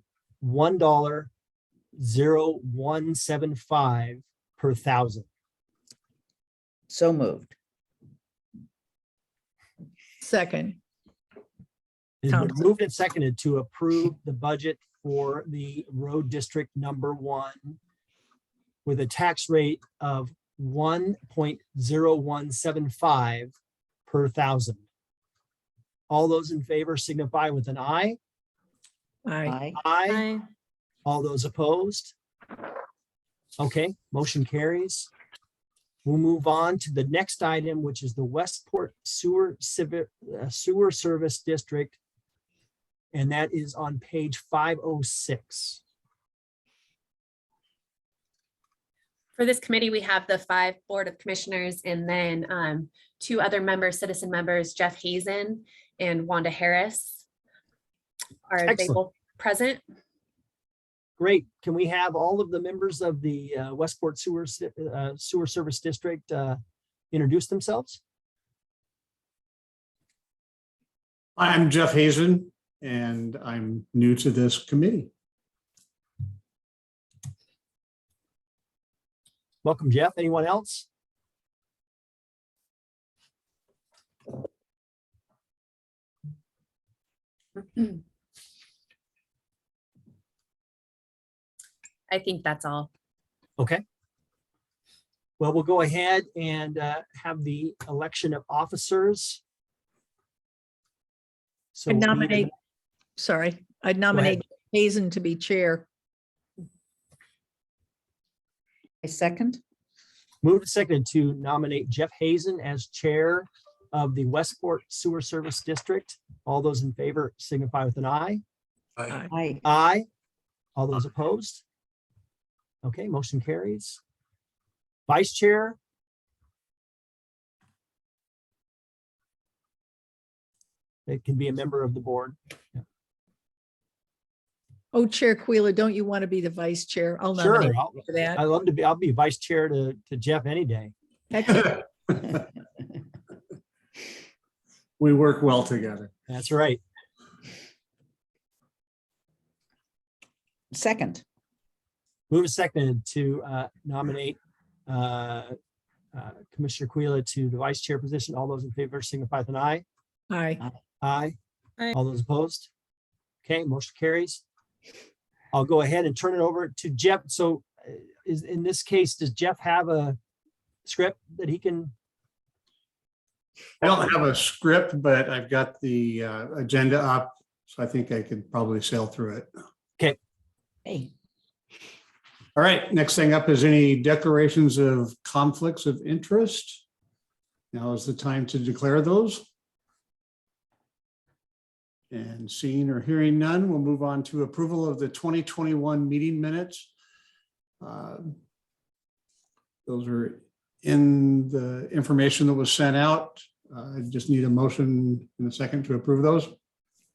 $1.0175 per thousand. So moved. Second. It's been moved and seconded to approve the budget for the road district number 1 with a tax rate of 1.0175 per thousand. All those in favor signify with an aye. Aye. Aye. All those opposed? Okay, motion carries. We'll move on to the next item, which is the Westport Sewer Service District. And that is on page 506. For this committee, we have the 5 Board of Commissioners and then 2 other members, citizen members, Jeff Hazen and Wanda Harris. Are they both present? Great. Can we have all of the members of the Westport Sewer Service District introduce themselves? I'm Jeff Hazen, and I'm new to this committee. Welcome, Jeff. Anyone else? I think that's all. Okay. Well, we'll go ahead and have the election of officers. So I'd nominate Hazen to be chair. A second. Moved and seconded to nominate Jeff Hazen as chair of the Westport Sewer Service District. All those in favor signify with an eye. Aye. Aye. All those opposed? Okay, motion carries. Vice chair. It can be a member of the board. Oh, Chair Quila, don't you want to be the vice chair? I'll Sure, nominate you for that. I love to be, I'll be vice chair to Jeff any day. Excellent. We work well together. That's right. Second. Move and seconded to nominate Commissioner Quila to the vice chair position. All those in favor signify with an eye. Aye. Aye. Aye. All those opposed? Okay, motion carries. I'll go ahead and turn it over to Jeff. So is in this case, does Jeff have a script that he can? I don't have a script, but I've got the agenda up, so I think I could probably sail through it. Okay. Hey. All right, next thing up is any declarations of conflicts of interest. Now is the time to declare those. And seeing or hearing none, we'll move on to approval of the 2021 meeting minutes. Those are in the information that was sent out. I just need a motion in a second to approve those.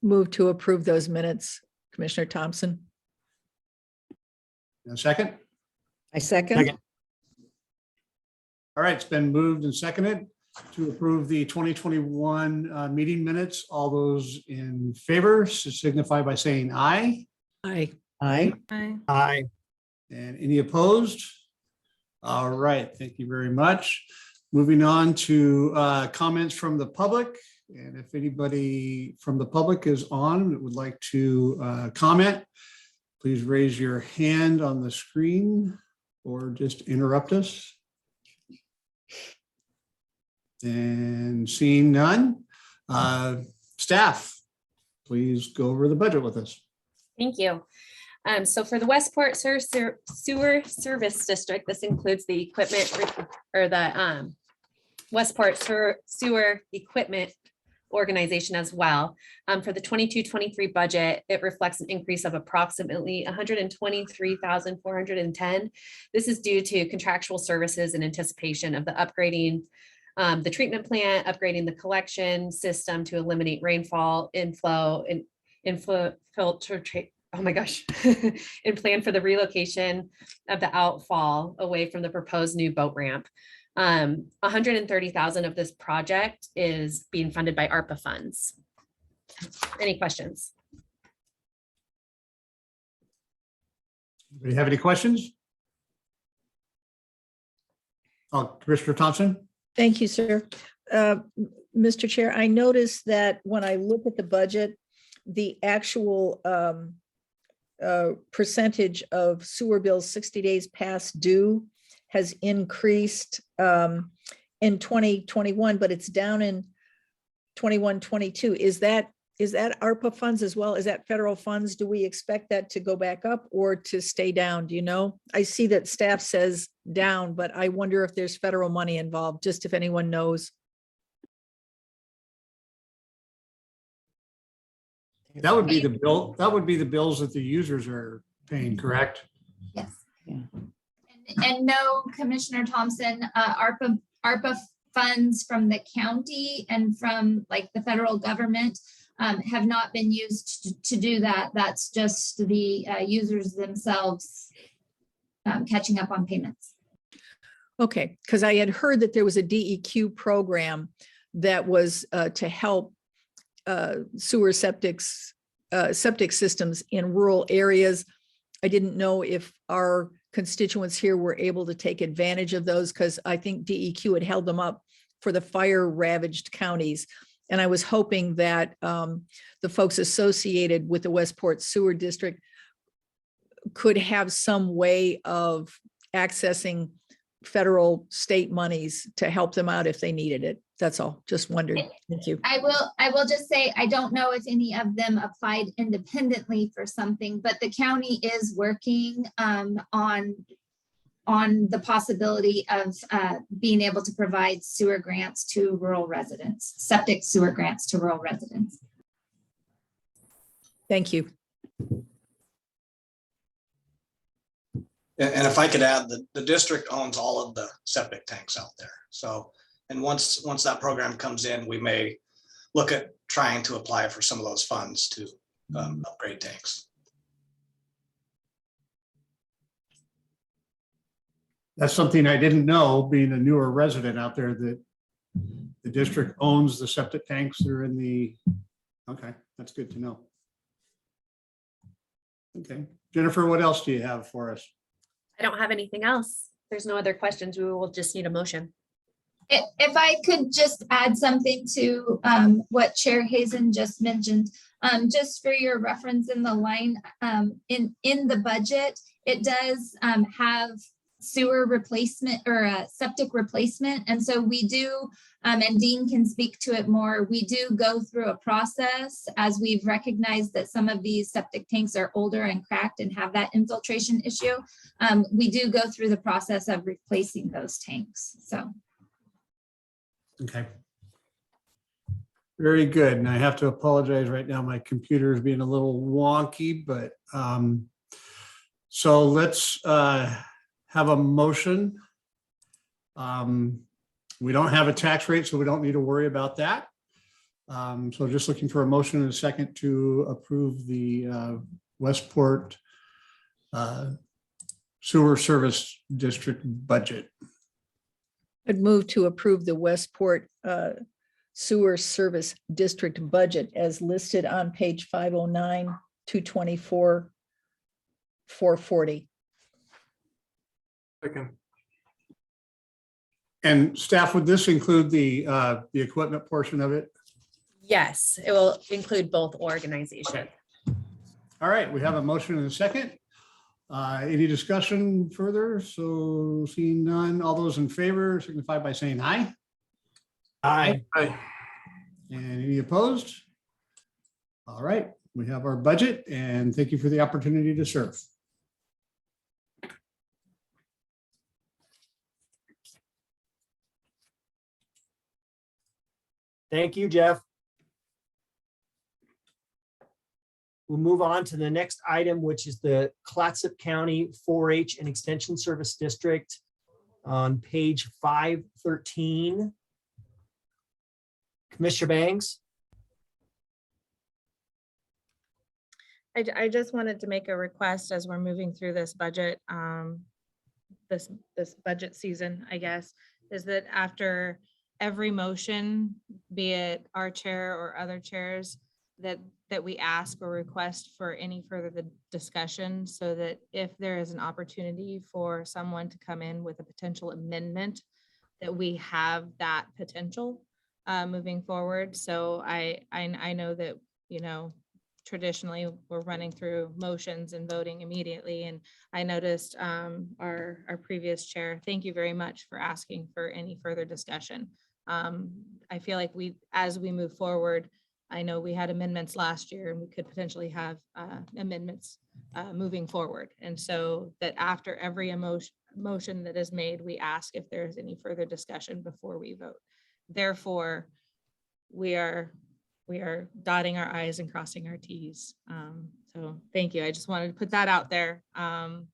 Move to approve those minutes, Commissioner Thompson. In a second. I second. Second. All right, it's been moved and seconded to approve the 2021 meeting minutes. All those in favor signify by saying aye. Aye. Aye. Aye. Aye. And any opposed? All right, thank you very much. Moving on to comments from the public. And if anybody from the public is on that would like to comment, please raise your hand on the screen or just interrupt us. And seeing none, staff, please go over the budget with us. Thank you. So for the Westport Sewer Service District, this includes the equipment or the Westport Sewer Equipment Organization as well. For the 22-23 budget, it reflects an increase of approximately $123,410. This is due to contractual services in anticipation of the upgrading the treatment plant, upgrading the collection system to eliminate rainfall inflow and infiltrate. Oh my gosh, and plan for the relocation of the outfall away from the proposed new boat ramp. 130,000 of this project is being funded by ARPA funds. Any questions? Do you have any questions? Oh, Commissioner Thompson? Thank you, sir. Mr. Chair, I noticed that when I look at the budget, the actual percentage of sewer bills 60 days past due has increased in 2021, but it's down in 21-22. Is that ARPA funds as well? Is that federal funds? Do we expect that to go back up or to stay down? Do you know? I see that staff says down, but I wonder if there's federal money involved, just if anyone knows. That would be the bill. That would be the bills that the users are paying, correct? Yes. Yeah. And no, Commissioner Thompson, ARPA funds from the county and from like the federal government have not been used to do that. That's just the users themselves catching up on payments. Okay, because I had heard that there was a DEQ program that was to help sewer septic systems in rural areas. I didn't know if our constituents here were able to take advantage of those because I think DEQ had held them up for the fire ravaged counties. And I was hoping that the folks associated with the Westport Sewer District could have some way of accessing federal state monies to help them out if they needed it. That's all. Just wondered. Thank you. I will just say, I don't know if any of them applied independently for something, but the county is working on on the possibility of being able to provide sewer grants to rural residents, septic sewer grants to rural residents. Thank you. And if I could add, the district owns all of the septic tanks out there. So, and once that program comes in, we may look at trying to apply for some of those funds to upgrade tanks. That's something I didn't know, being a newer resident out there, that the district owns the septic tanks that are in the, okay, that's good to know. Okay, Jennifer, what else do you have for us? I don't have anything else. There's no other questions. We will just need a motion. If I could just add something to what Chair Hazen just mentioned, just for your reference in the line, in the budget, it does have sewer replacement or septic replacement. And so we do, and Dean can speak to it more, we do go through a process as we've recognized that some of these septic tanks are older and cracked and have that infiltration issue. We do go through the process of replacing those tanks, so. Okay. Very good. And I have to apologize right now. My computer is being a little wonky, but so let's have a motion. We don't have a tax rate, so we don't need to worry about that. So just looking for a motion in a second to approve the Westport Sewer Service District budget. I'd move to approve the Westport Sewer Service District budget as listed on page 509, 224, 440. Second. And staff, would this include the equipment portion of it? Yes, it will include both organizations. Okay. All right, we have a motion and a second. Any discussion further? So seeing none, all those in favor signify by saying aye. Aye. Aye. And any opposed? All right, we have our budget, and thank you for the opportunity to serve. Thank you, Jeff. We'll move on to the next item, which is the Clatsop County 4-H and Extension Service District on page 513. Commissioner Bangs? I just wanted to make a request as we're moving through this budget, this budget season, I guess, is that after every motion, be it our chair or other chairs, that we ask or request for any further discussion, so that if there is an opportunity for someone to come in with a potential amendment, that we have that potential moving forward. So I know that, you know, traditionally we're running through motions and voting immediately. And I noticed our previous chair, thank you very much for asking for any further discussion. I feel like as we move forward, I know we had amendments last year and we could potentially have amendments moving forward. And so that after every motion that is made, we ask if there's any further discussion before we vote. Therefore, we are dotting our I's and crossing our T's. So thank you. I just wanted to put that out there. And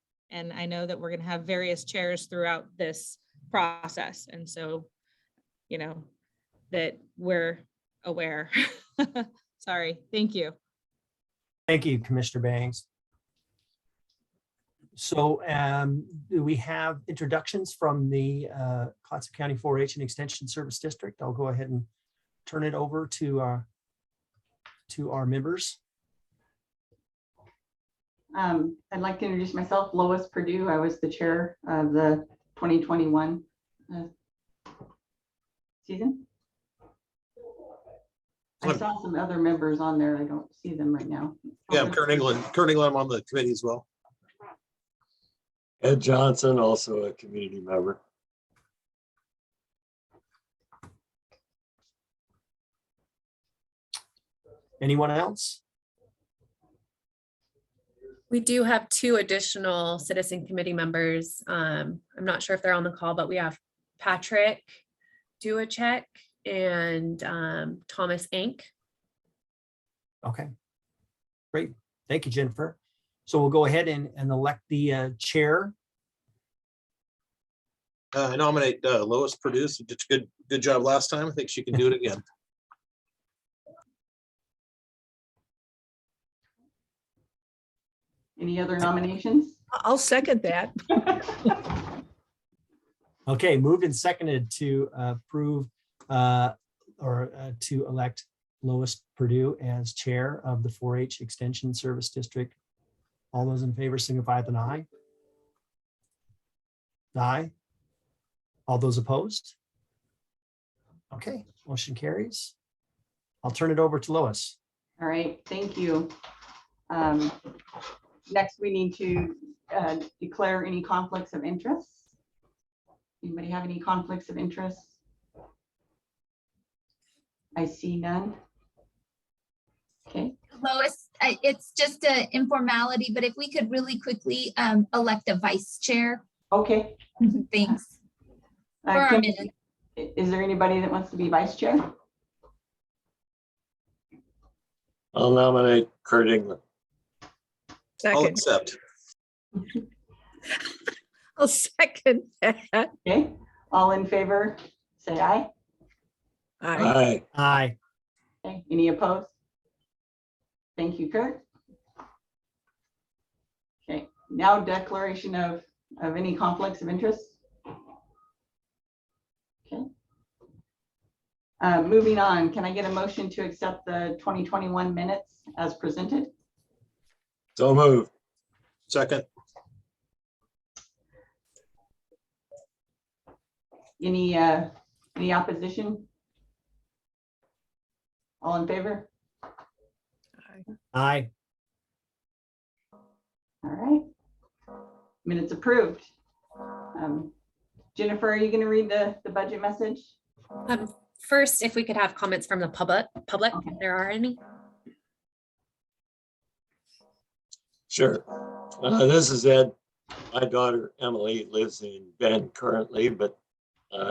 I know that we're going to have various chairs throughout this process. And so, you know, that we're aware. Sorry. Thank you. Thank you, Commissioner Bangs. So do we have introductions from the Clatsop County 4-H and Extension Service District? I'll go ahead and turn it over to our members. I'd like to introduce myself, Lois Purdue. I was the chair of the 2021 season. I saw some other members on there. I don't see them right now. Yeah, I'm Kurt England. I'm on the committee as well. Ed Johnson, also a community member. Anyone else? We do have two additional citizen committee members. I'm not sure if they're on the call, but we have Patrick Duachek and Thomas Inc. Okay, great. Thank you, Jennifer. So we'll go ahead and elect the chair. I nominate Lois Purdue. She did a good job last time. I think she can do it again. Any other nominations? I'll second that. Okay, moved and seconded to approve to elect Lois Purdue as chair of the 4-H Extension Service District. All those in favor signify with an aye. Aye. All those opposed? Okay, motion carries. I'll turn it over to Lois. All right, thank you. Next, we need to declare any conflicts of interest. Anybody have any conflicts of interest? I see none. Okay. Lois, it's just an informality, but if we could really quickly elect a vice chair. Okay. Thanks. For our minute. Is there anybody that wants to be vice chair? I'll nominate Kurt England. I'll Second. accept. I'll second that. Okay, all in favor, say aye. Aye. Aye. Aye. Okay, any opposed? Thank you, Kurt. Okay, now declaration of any conflicts of interest. Okay. Moving on, can I get a motion to accept the 2021 minutes as presented? So moved. Second. Any opposition? All in favor? Aye. All right. Minutes approved. Jennifer, are you going to read the budget message? First, if we could have comments from the public, if there are any. Sure. This is Ed. My daughter Emily lives in Bend currently, but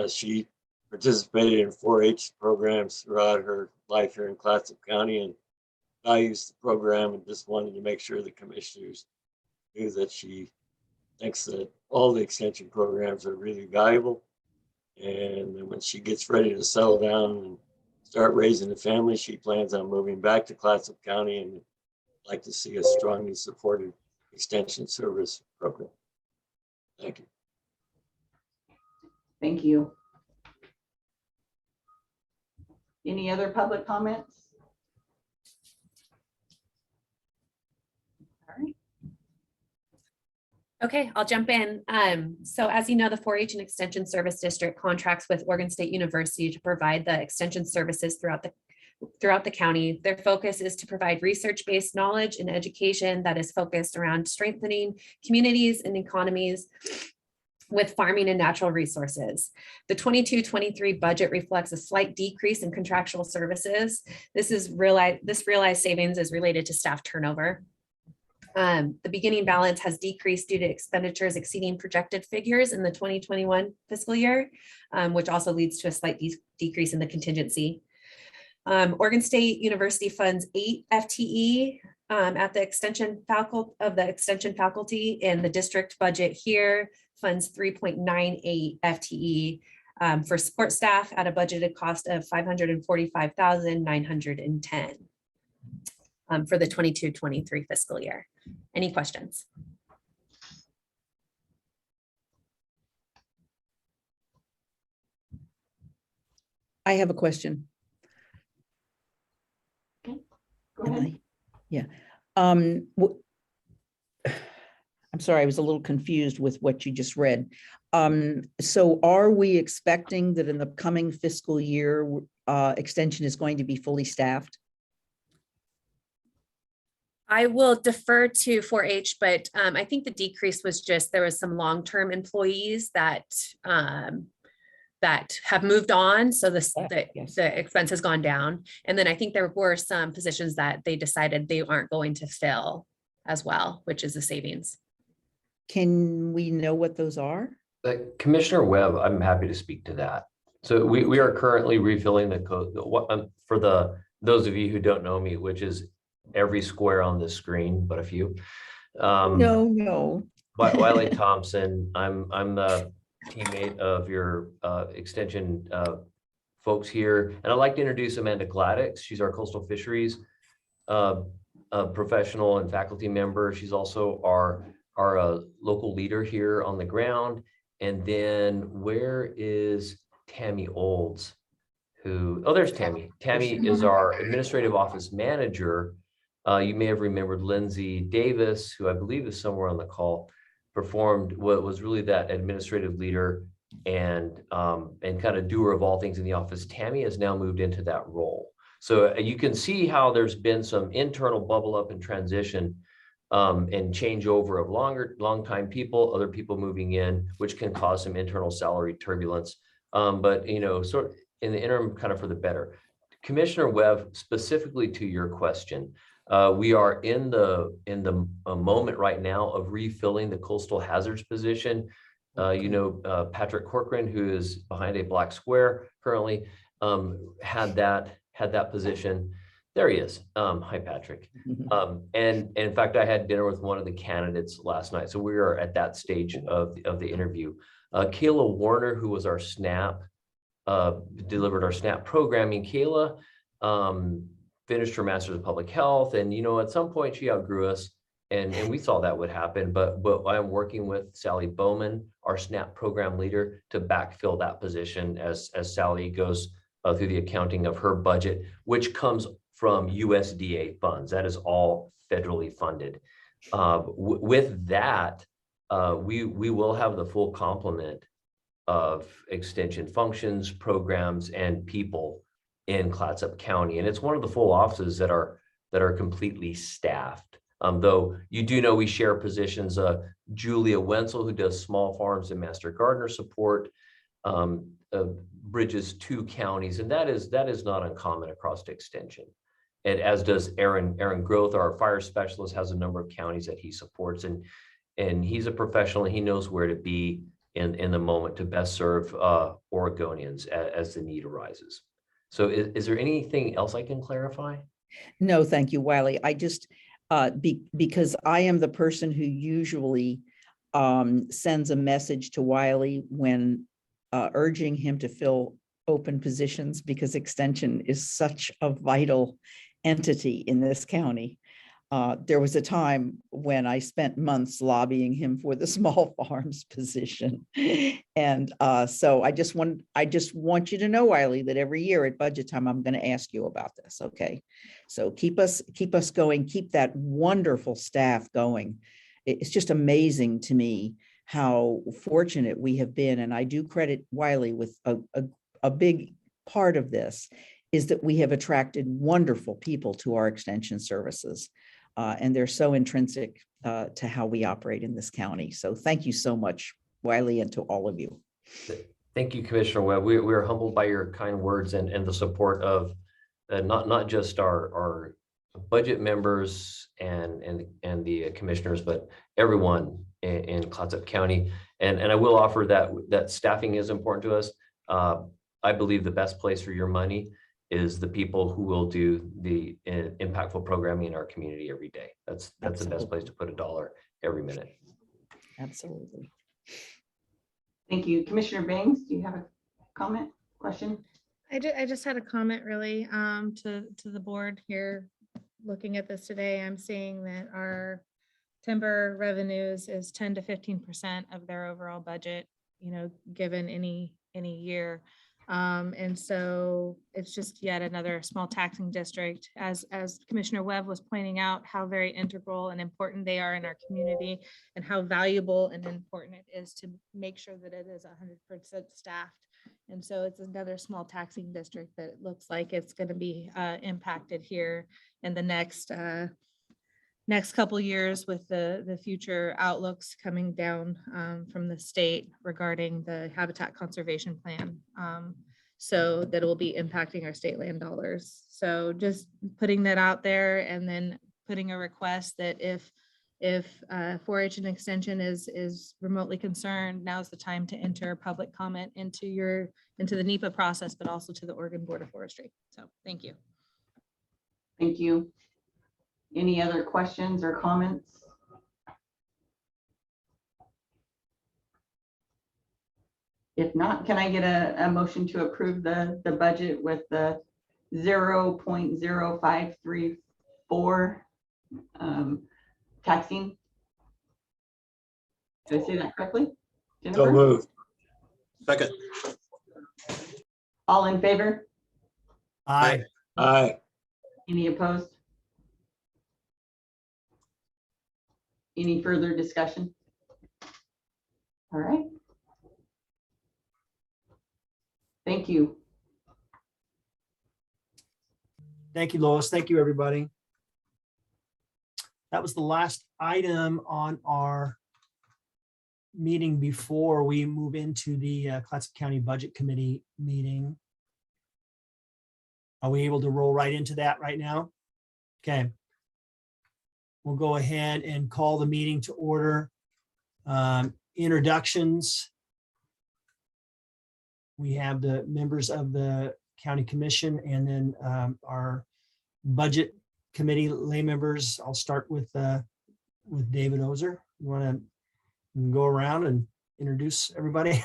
she participated in 4-H programs throughout her life here in Clatsop County and values the program, and just wanted to make sure the commissioners knew that she thinks that all the extension programs are really valuable. And then when she gets ready to settle down and start raising a family, she plans on moving back to Clatsop County and like to see a strongly supported extension service program. Thank you. Thank you. Any other public comments? All right. Okay, I'll jump in. So as you know, the 4-H and Extension Service District contracts with Oregon State University to provide the extension services throughout the county. Their focus is to provide research-based knowledge and education that is focused around strengthening communities and economies with farming and natural resources. The 22-23 budget reflects a slight decrease in contractual services. This realized savings is related to staff turnover. The beginning balance has decreased due to expenditures exceeding projected figures in the 2021 fiscal year, which also leads to a slight decrease in the contingency. Oregon State University funds 8 FTE at the extension faculty, and the district budget here funds 3.98 FTE for support staff at a budgeted cost of $545,910 for the 22-23 fiscal year. Any questions? I have a question. Go ahead. Yeah. I'm sorry, I was a little confused with what you just read. So are we expecting that in the coming fiscal year, extension is going to be fully staffed? I will defer to 4-H, but I think the decrease was just there was some long-term employees that have moved on, so the expense has gone down. And then I think there were some positions that they decided they aren't going to fill as well, which is a savings. Can we know what those are? Commissioner Webb, I'm happy to speak to that. So we are currently refilling the code. For those of you who don't know me, which is every square on this screen, but a few. No. Wiley Thompson, I'm the teammate of your extension folks here. And I'd like to introduce Amanda Gladix. She's our coastal fisheries professional and faculty member. She's also our local leader here on the ground. And then where is Tammy Olds? There's Tammy. Tammy is our administrative office manager. You may have remembered Lindsay Davis, who I believe is somewhere on the call, performed what was really that administrative leader and kind of doer of all things in the office. Tammy has now moved into that role. So you can see how there's been some internal bubble up and transition and changeover of long time people, other people moving in, which can cause some internal salary turbulence. But sort of in the interim, kind of for the better. Commissioner Webb, specifically to your question, we are in the moment right now of refilling the coastal hazards position. Patrick Corcoran, who is behind a black square currently, had that position. There he is. Hi, Patrick. And in fact, I had dinner with one of the candidates last night. So we are at that stage of the interview. Kayla Warner, who was our SNAP, delivered our SNAP programming. Kayla finished her master's of public health. And, at some point she outgrew us and we saw that would happen. But I'm working with Sally Bowman, our SNAP program leader, to backfill that position as Sally goes through the accounting of her budget, which comes from USDA funds. That is all federally funded. With that, we will have the full complement of extension functions, programs, and people in Clatsop County. And it's one of the full offices that are completely staffed. Though you do know we share positions. Julia Wenzel, who does small farms and master gardener support, bridges 2 counties, and that is not uncommon across extension. And as does Aaron Groth, our fire specialist, has a number of counties that he supports, and he's a professional. And he knows where to be in the moment to best serve Oregonians as the need arises. So is there anything else I can clarify? No, thank you, Wiley. I just, because I am the person who usually sends a message to Wiley when urging him to fill open positions, because extension is such a vital entity in this county. There was a time when I spent months lobbying him for the small farms position. And so I just want you to know, Wiley, that every year at budget time, I'm going to ask you about this. Okay. So keep us going, keep that wonderful staff going. It's just amazing to me how fortunate we have been. And I do credit Wiley with a big part of this is that we have attracted wonderful people to our extension services. And they're so intrinsic to how we operate in this county. So thank you so much, Wiley, and to all of you. Thank you, Commissioner Webb. We are humbled by your kind words and the support of not just our budget members and the commissioners, but everyone in Clatsop County. And I will offer that staffing is important to us. I believe the best place for your money is the people who will do the impactful programming in our community every day. That's the best place to put $1 every minute. Absolutely. Thank you. Commissioner Bangs, do you have a comment, question? I just had a comment really to the board here. Looking at this today, I'm seeing that our timber revenues is 10 to 15% of their overall budget, given any year. And so it's just yet another small taxing district, as Commissioner Webb was pointing out, how very integral and important they are in our community and how valuable and important it is to make sure that it is 100% staffed. And so it's another small taxing district that looks like it's going to be impacted here in the next couple years with the future outlooks coming down from the state regarding the habitat conservation plan. So that will be impacting our state land dollars. So just putting that out there, and then putting a request that if if 4-H and Extension is remotely concerned, now's the time to enter public comment into the NEPA process, but also to the Oregon Board of Forestry. So thank you. Thank you. Any other questions or comments? If not, can I get a motion to approve the budget with the 0.0534 taxing? Did I say that correctly? So Jennifer? moved. Second. All in favor? Aye. Aye. Any opposed? Any further discussion? All right. Thank you. Thank you, Lois. Thank you, everybody. That was the last item on our meeting before we move into the Clatsop County Budget Committee meeting. Are we able to roll right into that right now? Okay. We'll go ahead and call the meeting to order. Introductions. We have the members of the county commission and then our budget committee lay members. I'll start with David Oser. You want to go around and introduce everybody?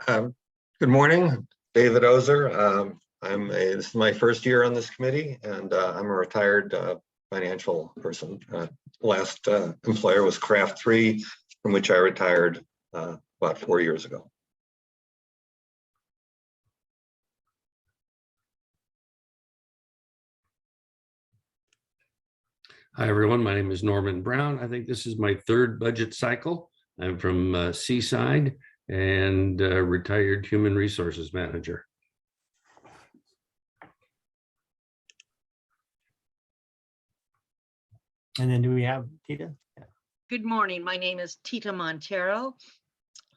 Good morning, David Oser. This is my first year on this committee, and I'm a retired financial person. Last employer was Craft 3, from which I retired about 4 years ago. Hi, everyone. My name is Norman Brown. I think this is my third budget cycle. I'm from Seaside and retired human resources manager. And then do we have Tita? Yeah. Good morning. My name is Tita Montero.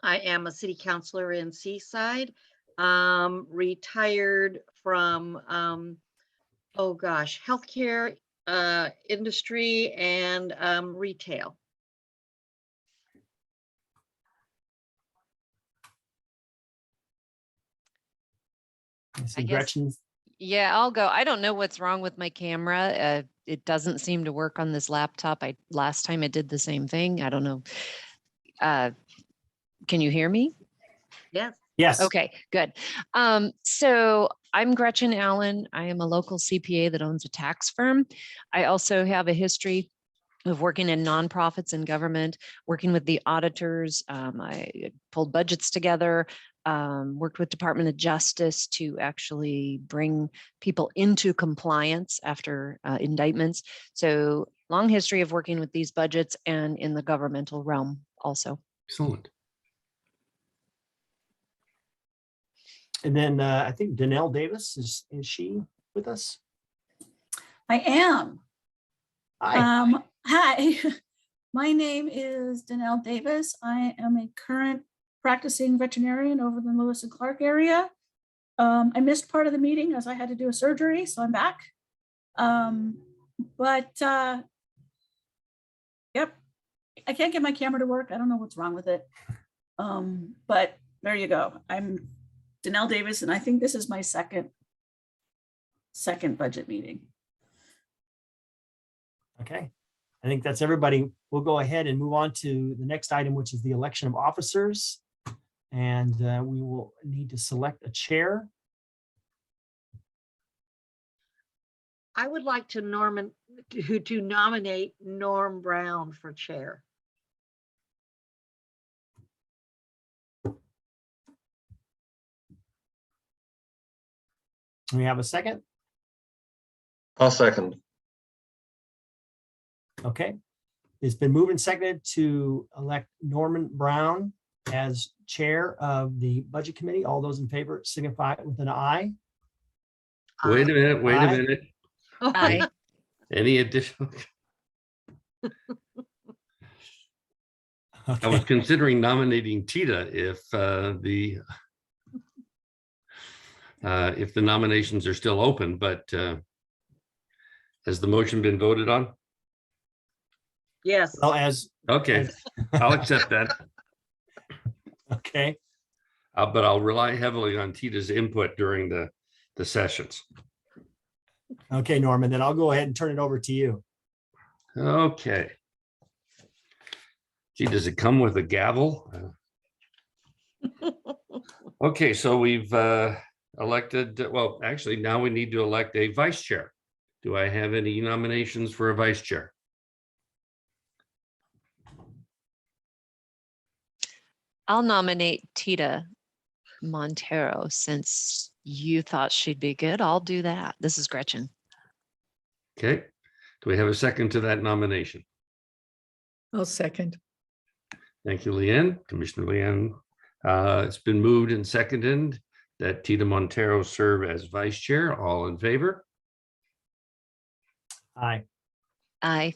I am a city councilor in Seaside, retired from, healthcare industry and retail. I guess, yeah, I'll go. I don't know what's wrong with my camera. It doesn't seem to work on this laptop. Last time it did the same thing. I don't know. Can you hear me? Yes. Yes. Okay, good. So I'm Gretchen Allen. I am a local CPA that owns a tax firm. I also have a history of working in nonprofits and government, working with the auditors. I pulled budgets together, worked with Department of Justice to actually bring people into compliance after indictments. So long history of working with these budgets and in the governmental realm also. Excellent. And then I think Danelle Davis, is she with us? I am. Hi. Hi, my name is Danelle Davis. I am a current practicing veterinarian over the Lewis and Clark area. I missed part of the meeting as I had to do a surgery, so I'm back. Yep, I can't get my camera to work. I don't know what's wrong with it. But there you go. I'm Danelle Davis, and I think this is my second budget meeting. Okay, I think that's everybody. We'll go ahead and move on to the next item, which is the election of officers. And we will need to select a chair. I would like to nominate Norm Brown for chair. We have a second? I'll second. Okay. It's been moved and seconded to elect Norman Brown as chair of the budget committee. All those in favor signify with an aye. Wait a minute, wait Aye. a minute. Aye. Any additional? I was considering nominating Tita if the nominations are still open, but has the motion been voted on? Yes. Well, as, Okay, I'll accept that. okay, But I'll rely heavily on Tita's input during the sessions. okay, Norman, then I'll go ahead and turn it over to you. Okay. Gee, does it come with a gavel? Okay, so we've elected, well, actually, now we need to elect a vice chair. Do I have any nominations for a vice chair? I'll nominate Tita Montero since you thought she'd be good. I'll do that. This is Gretchen. Okay, do we have a second to that nomination? I'll second. Thank you, Leanne. Commissioner Leanne. It's been moved and seconded that Tita Montero serve as vice chair. All in favor? Aye. Aye.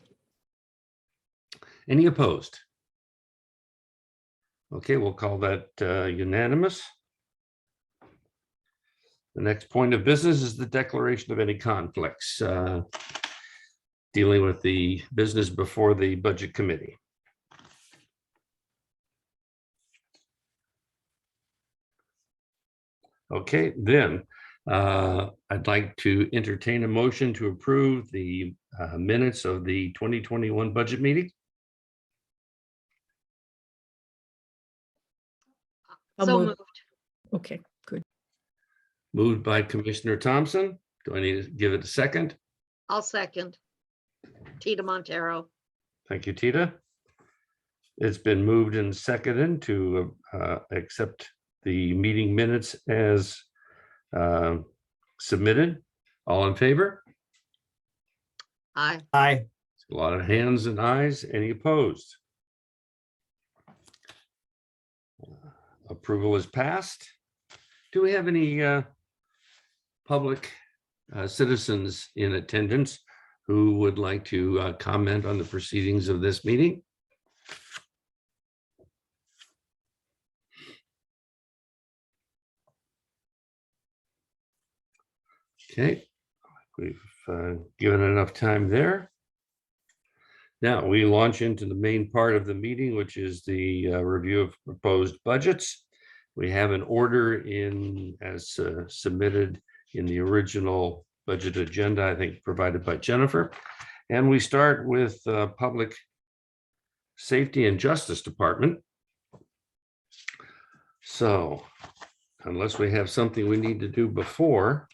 Any opposed? Okay, we'll call that unanimous. The next point of business is the declaration of any conflicts dealing with the business before the Budget Committee. Okay, then I'd like to entertain a motion to approve the minutes of the 2021 budget meeting. I'll So move. moved. Okay, good. Moved by Commissioner Thompson. Do I need to give it a second? I'll second. Tita Montero. Thank you, Tita. It's been moved and seconded to accept the meeting minutes as submitted. All in favor? Aye. Aye. A lot of hands and ayes. Any opposed? Approval is passed. Do we have any public citizens in attendance who would like to comment on the proceedings of this meeting? Okay, we've given enough time there. Now we launch into the main part of the meeting, which is the review of proposed budgets. We have an order in as submitted in the original budget agenda, I think provided by Jennifer. And we start with Public Safety and Justice Department. So unless we have something we need to do before,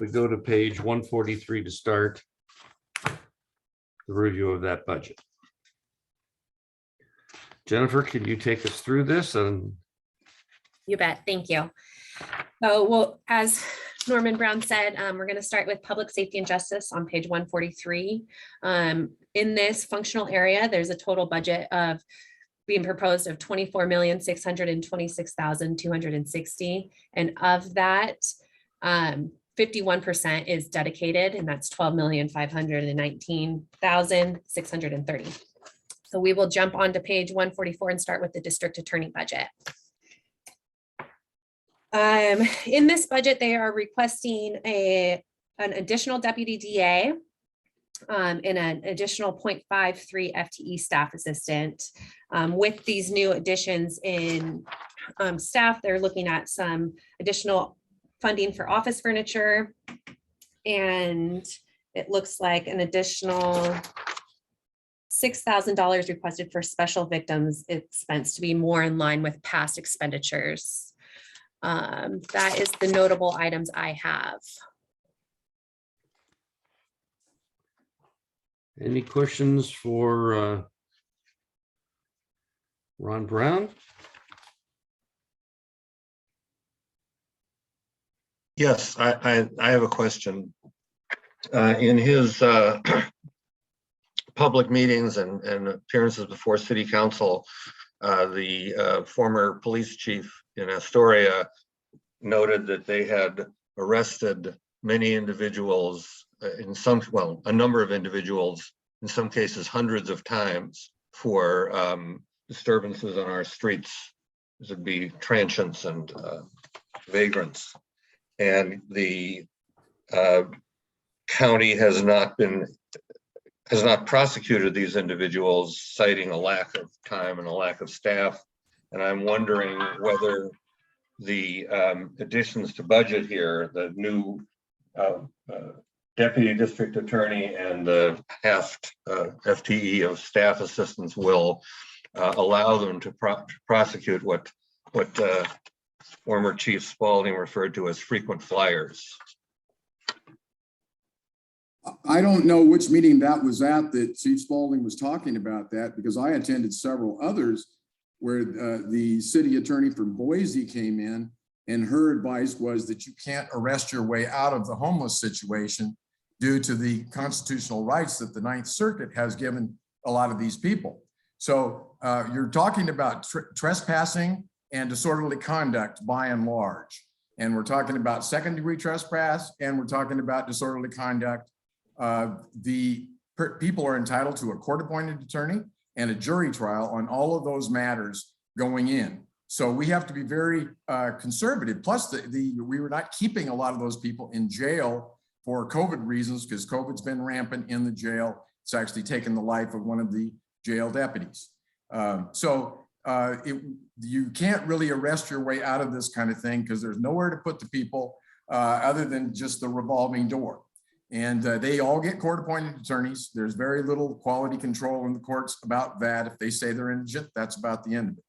we go to page 143 to start the review of that budget. Jennifer, can you take us through this? You bet. Thank you. So, well, as Norman Brown said, we're going to start with public safety and justice on page 143. In this functional area, there's a total budget of being proposed of 24,626,260. And of that, 51% is dedicated, and that's 12,519,630. So we will jump onto page 144 and start with the district attorney budget. In this budget, they are requesting an additional deputy DA and an additional 0.53 FTE staff assistant. With these new additions in staff, they're looking at some additional funding for office furniture, and it looks like an additional $6,000 requested for special victims expense to be more in line with past expenditures. That is the notable items I have. Any questions for Ron Brown? Yes, I have a question. In his public meetings and appearances before City Council, the former police chief in Astoria noted that they had arrested many individuals a number of individuals, in some cases hundreds of times, for disturbances on our streets. This would be transients and vagrants. And the county has has not prosecuted these individuals, citing a lack of time and a lack of staff. And I'm wondering whether the additions to budget here, the new deputy district attorney and the half FTE of staff assistants will allow them to prosecute what former Chief Spalding referred to as frequent flyers. I don't know which meeting that was at that Chief Spalding was talking about that, because I attended several others where the city attorney from Boise came in, and her advice was that you can't arrest your way out of the homeless situation due to the constitutional rights that the Ninth Circuit has given a lot of these people. So you're talking about trespassing and disorderly conduct by and large. And we're talking about second-degree trespass, and we're talking about disorderly conduct. The people are entitled to a court-appointed attorney and a jury trial on all of those matters going in. So we have to be very conservative. Plus, we were not keeping a lot of those people in jail for COVID reasons, because COVID's been rampant in the jail. It's actually taken the life of one of the jail deputies. You can't really arrest your way out of this kind of thing, because there's nowhere to put the people other than just the revolving door. And they all get court-appointed attorneys. There's very little quality control in the courts about that. If they say they're indigent, that's about the end of it.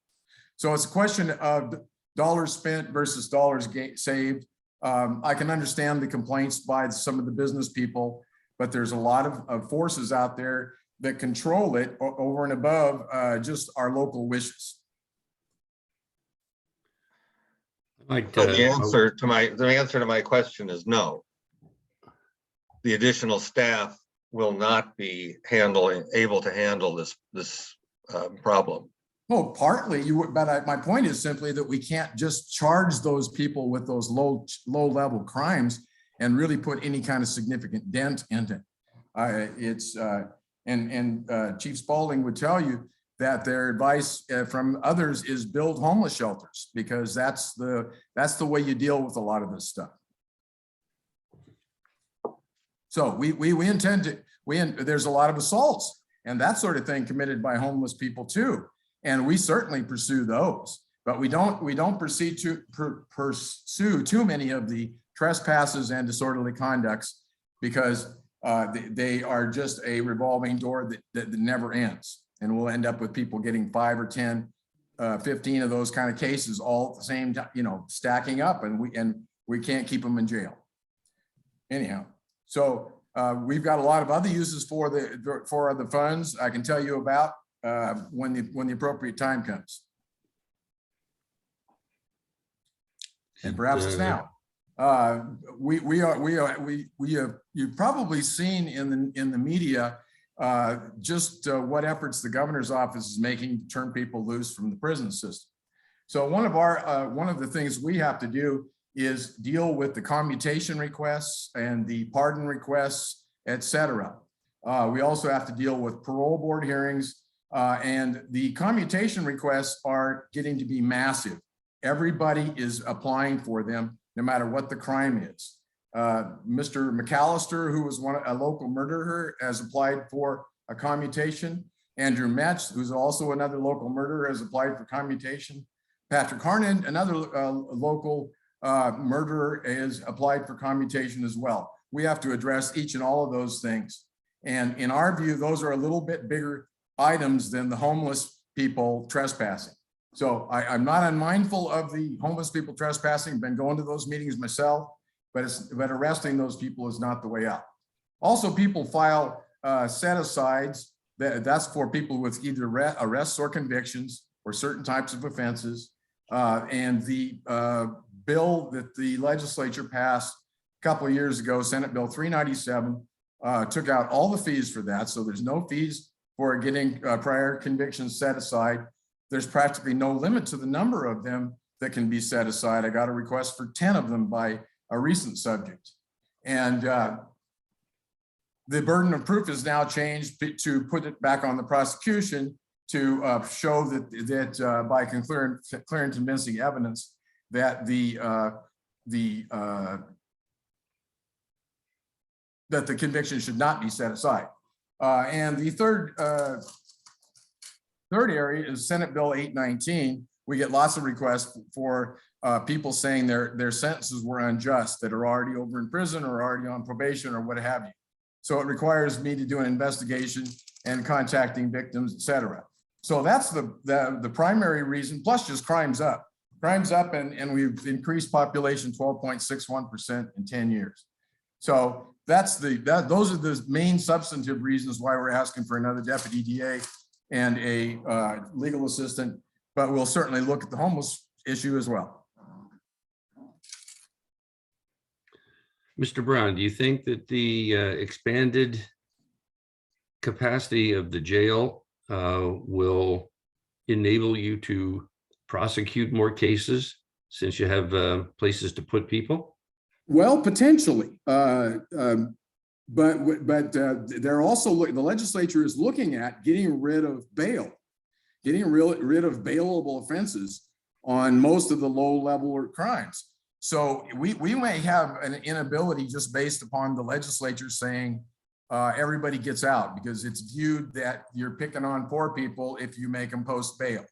So it's a question of dollars spent versus dollars saved. I can understand the complaints by some of the business people, but there's a lot of forces out there that control it over and above just our local wishes. So the answer to my question is no. The additional staff will not be able to handle this problem. Well, partly but my point is simply that we can't just charge those people with those low level crimes and really put any kind of significant dent into it. Chief Spalding would tell you that their advice from others is build homeless shelters, because that's the way you deal with a lot of this stuff. So we intend to, there's a lot of assaults and that sort of thing committed by homeless people too. And we certainly pursue those, but we don't pursue too many of the trespasses and disorderly conducts, because they are just a revolving door that never ends. And we'll end up with people getting 5 or 10, 15 of those kind of cases all at the same time, stacking up, and we can't keep them in jail. Anyhow, so we've got a lot of other uses for the funds I can tell you about when the appropriate time comes. And perhaps it's now. You've probably seen in the media just what efforts the governor's office is making to turn people loose from the prison system. So one of the things we have to do is deal with the commutation requests and the pardon requests, etc. We also have to deal with parole board hearings, and the commutation requests are getting to be massive. Everybody is applying for them, no matter what the crime is. Mr. McAllister, who was a local murderer, has applied for a commutation. Andrew Metz, who's also another local murderer, has applied for commutation. Patrick Harnan, another local murderer, has applied for commutation as well. We have to address each and all of those things. And in our view, those are a little bit bigger items than the homeless people trespassing. So I'm not unmindful of the homeless people trespassing, been going to those meetings myself, but arresting those people is not the way out. Also, people file set-asides. That's for people with either arrests or convictions or certain types of offenses. And the bill that the legislature passed a couple of years ago, Senate Bill 397, took out all the fees for that. So there's no fees for getting prior convictions set aside. There's practically no limit to the number of them that can be set aside. I got a request for 10 of them by a recent subject. And the burden of proof is now changed to put it back on the prosecution to show that by clear and convincing evidence that the conviction should not be set aside. And the third area is Senate Bill 819. We get lots of requests for people saying their sentences were unjust, that are already over in prison or already on probation or what have you. So it requires me to do an investigation and contacting victims, et cetera. So that's the primary reason, plus just crime's up. Crime's up, and we've increased population 12.61% in 10 years. So those are the main substantive reasons why we're asking for another deputy DA and a legal assistant, but we'll certainly look at the homeless issue as well. Mr. Brown, do you think that the expanded capacity of the jail will enable you to prosecute more cases since you have places to put people? Well, potentially, but they're also the legislature is looking at getting rid of bail, getting rid of bailable offenses on most of the low-level crimes. So we may have an inability just based upon the legislature saying everybody gets out, because it's viewed that you're picking on poor people if you make them post bail.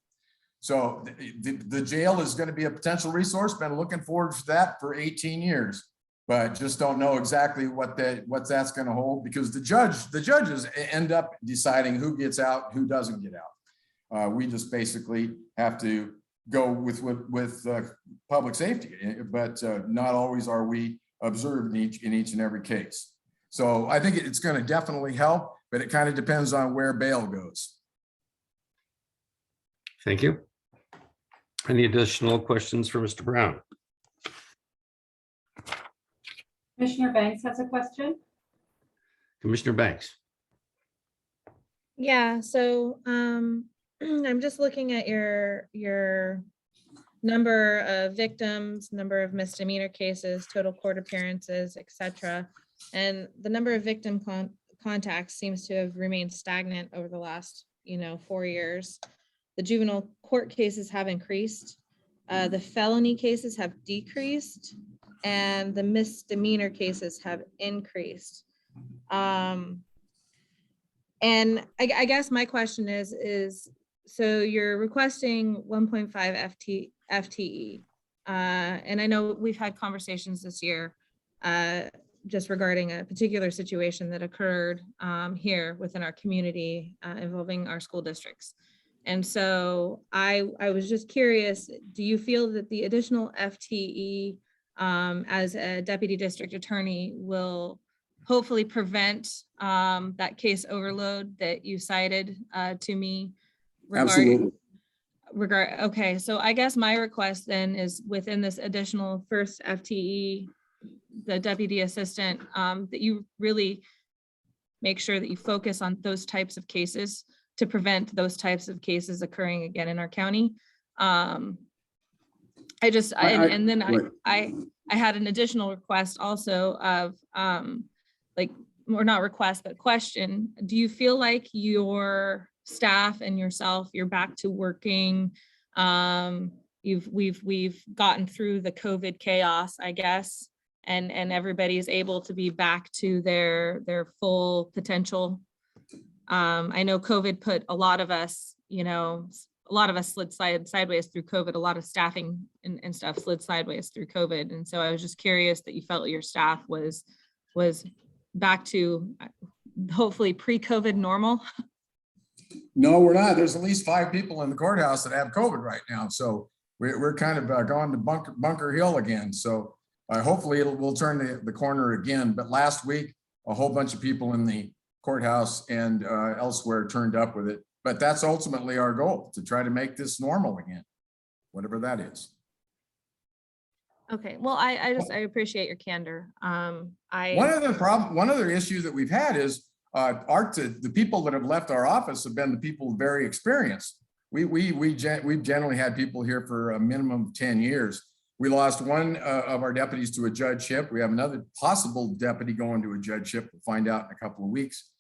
So the jail is going to be a potential resource. Been looking forward to that for 18 years, but just don't know exactly what that's going to hold, because the judges end up deciding who gets out, who doesn't get out. We just basically have to go with public safety, but not always are we observed in each and every case. So I think it's going to definitely help, but it kind of depends on where bail goes. Thank you. Any additional questions for Mr. Brown? Commissioner Banks has a question. Commissioner Banks. Yeah, so I'm just looking at your number of victims, number of misdemeanor cases, total court appearances, etc. And the number of victim contacts seems to have remained stagnant over the last 4 years. The juvenile court cases have increased. The felony cases have decreased, and the misdemeanor cases have increased. And I guess my question is so you're requesting 1.5 FTE, and I know we've had conversations this year just regarding a particular situation that occurred here within our community involving our school districts. And so I was just curious, do you feel that the additional FTE as a deputy district attorney will hopefully prevent that case overload that you cited to me regarding? Absolutely. Okay, so I guess my request then is within this additional first FTE, the deputy assistant, that you really make sure that you focus on those types of cases to prevent those types of cases occurring again in our county. I had an additional request also of or not request, but question. Do you feel like your staff and yourself, you're back to working? We've gotten through the COVID chaos, I guess, and everybody's able to be back to their full potential. I know COVID put a lot of us, slid sideways through COVID. A lot of staffing and stuff slid sideways through COVID. And so I was just curious that you felt your staff was back to hopefully pre-COVID normal. No, we're not. There's at least 5 people in the courthouse that have COVID right now. So we're kind of going to Bunker Hill again. So hopefully we'll turn the corner again. But last week, a whole bunch of people in the courthouse and elsewhere turned up with it. But that's ultimately our goal, to try to make this normal again, whatever that is. Okay, well, I appreciate your candor. One other issue that we've had is the people that have left our office have been the people very experienced. We've generally had people here for a minimum of 10 years. We lost one of our deputies to a judgeship. We have another possible deputy going to a judgeship. We'll find out in a couple of weeks.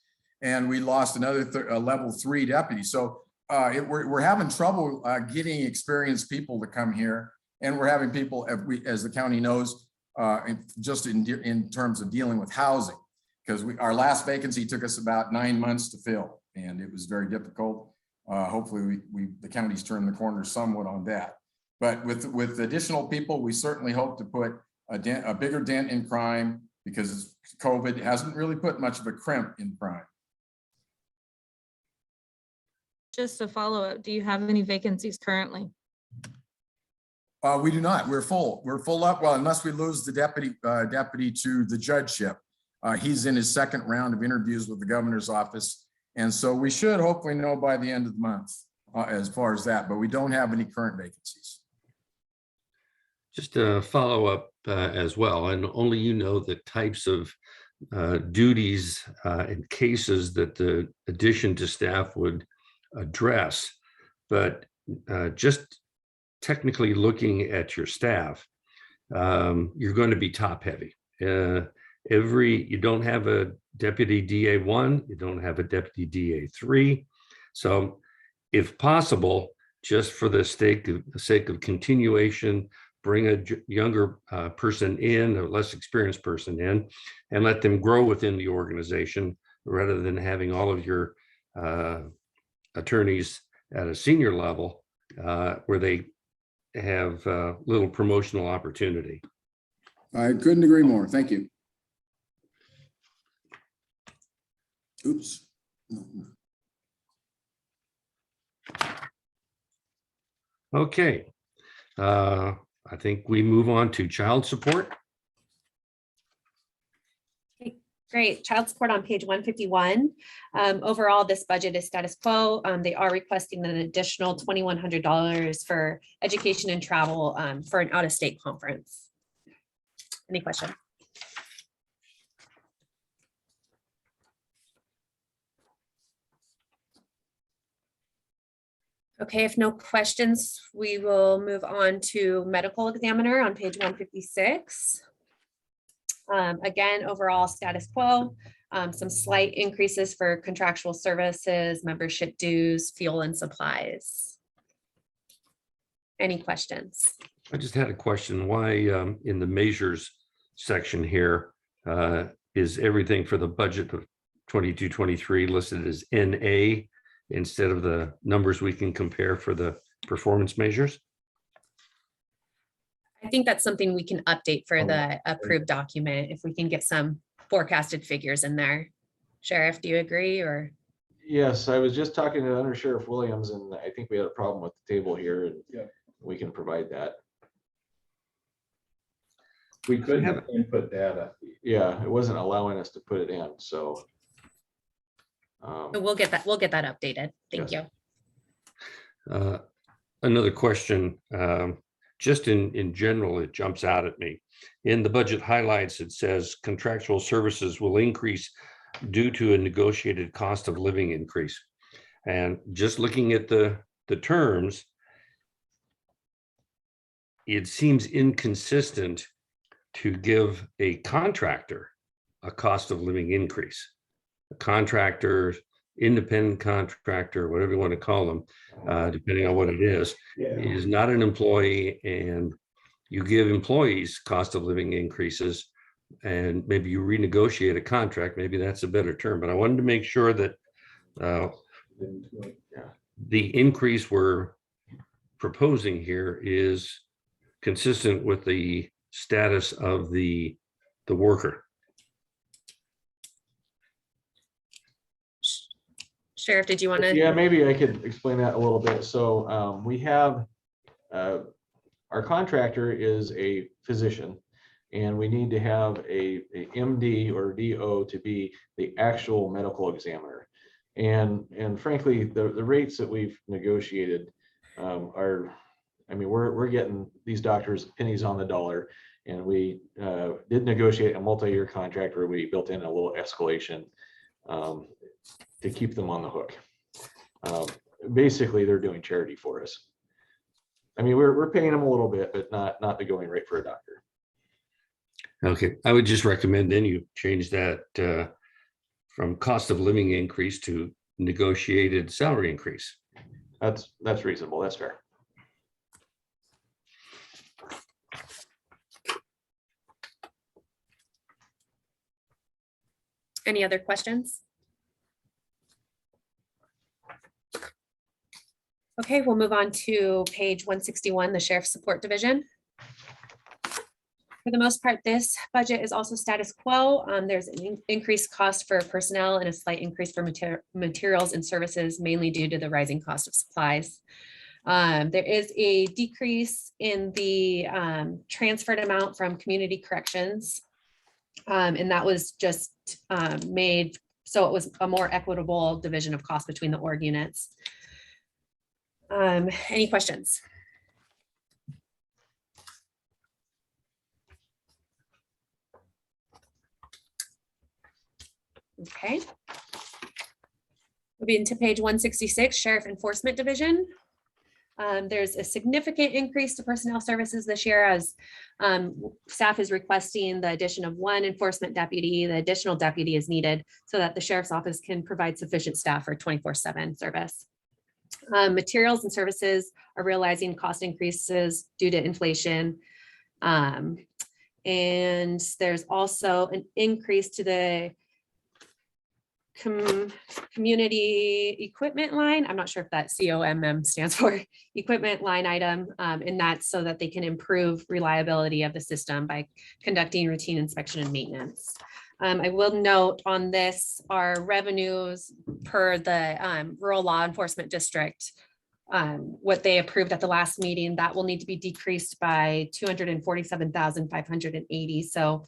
And we lost another level 3 deputy. So we're having trouble getting experienced people to come here. And we're having people, as the county knows, just in terms of dealing with housing. because our last vacancy took us about 9 months to fill, and it was very difficult. Hopefully the county's turned the corner somewhat on that. But with additional people, we certainly hope to put a bigger dent in crime, because COVID hasn't really put much of a crimp in crime. Just a follow-up, do you have any vacancies currently? We do not. We're full. We're full up. Well, unless we lose the deputy to the judgeship. He's in his second round of interviews with the governor's office. And so we should hopefully know by the end of the month as far as that, but we don't have any current vacancies. Just a follow up as well, and only you know the types of duties and cases that the addition to staff would address, but just technically looking at your staff, you're going to be top heavy. You don't have a deputy DA1, you don't have a deputy DA3. So if possible, just for the sake of continuation, bring a younger person in, a less experienced person in, and let them grow within the organization rather than having all of your attorneys at a senior level where they have little promotional opportunity. I couldn't agree more. Thank you. Oops. Okay. I think we move on to child support. Okay, great. Child support on page 151. Overall, this budget is status quo. They are requesting an additional $2,100 for education and travel for an out-of-state conference. Any question? Okay, if no questions, we will move on to medical examiner on page 156. Again, overall status quo, some slight increases for contractual services, membership dues, fuel and supplies. Any questions? I just had a question. Why in the measures section here is everything for the budget of 22-23 listed as NA instead of the numbers we can compare for the performance measures? I think that's something we can update for the approved document if we can get some forecasted figures in there. Sheriff, do you agree or? Yes, I was just talking to Under Sheriff Williams, and I think we had a problem with the table here, and we can provide that. We couldn't have input data. Yeah, it wasn't allowing us to put it in, so. We'll get that updated. Thank you. Another question, just in general, it jumps out at me. In the budget highlights, it says contractual services will increase due to a negotiated cost of living increase. And just looking at the terms, it seems inconsistent to give a contractor a cost of living increase. A contractor, independent contractor, whatever you want to call them, depending on what it is not an employee, and you give employees cost of living increases, and maybe you renegotiate a contract, maybe that's a better term, but I wanted to make sure that the increase we're proposing here is consistent with the status of the worker. Sheriff, did you want to? Yeah, maybe I could explain that a little bit. So we have, our contractor is a physician, and we need to have a MD or DO to be the actual medical examiner. And frankly, the rates that we've negotiated are, I mean, we're getting these doctors pennies on the dollar, and we did negotiate a multi-year contract where we built in a little escalation to keep them on the hook. Basically, they're doing charity for us. I mean, we're paying them a little bit, but not the going rate for a doctor. Okay, I would just recommend then you change that from cost of living increase to negotiated salary increase. That's reasonable. That's fair. Any other questions? Okay, we'll move on to page 161, the Sheriff Support Division. For the most part, this budget is also status quo. There's an increased cost for personnel and a slight increase for materials and services, mainly due to the rising cost of supplies. There is a decrease in the transferred amount from community corrections. And that was just made so it was a more equitable division of cost between the org units. Any questions? Okay. Moving to page 166, Sheriff Enforcement Division. There's a significant increase to personnel services this year as staff is requesting the addition of 1 enforcement deputy. The additional deputy is needed so that the sheriff's office can provide sufficient staff for 24/7 service. Materials and services are realizing cost increases due to inflation. And there's also an increase to the community equipment line. I'm not sure if that COMM stands for equipment line item. And that's so that they can improve reliability of the system by conducting routine inspection and maintenance. I will note on this, our revenues per the rural law enforcement district, what they approved at the last meeting, that will need to be decreased by 247,580. So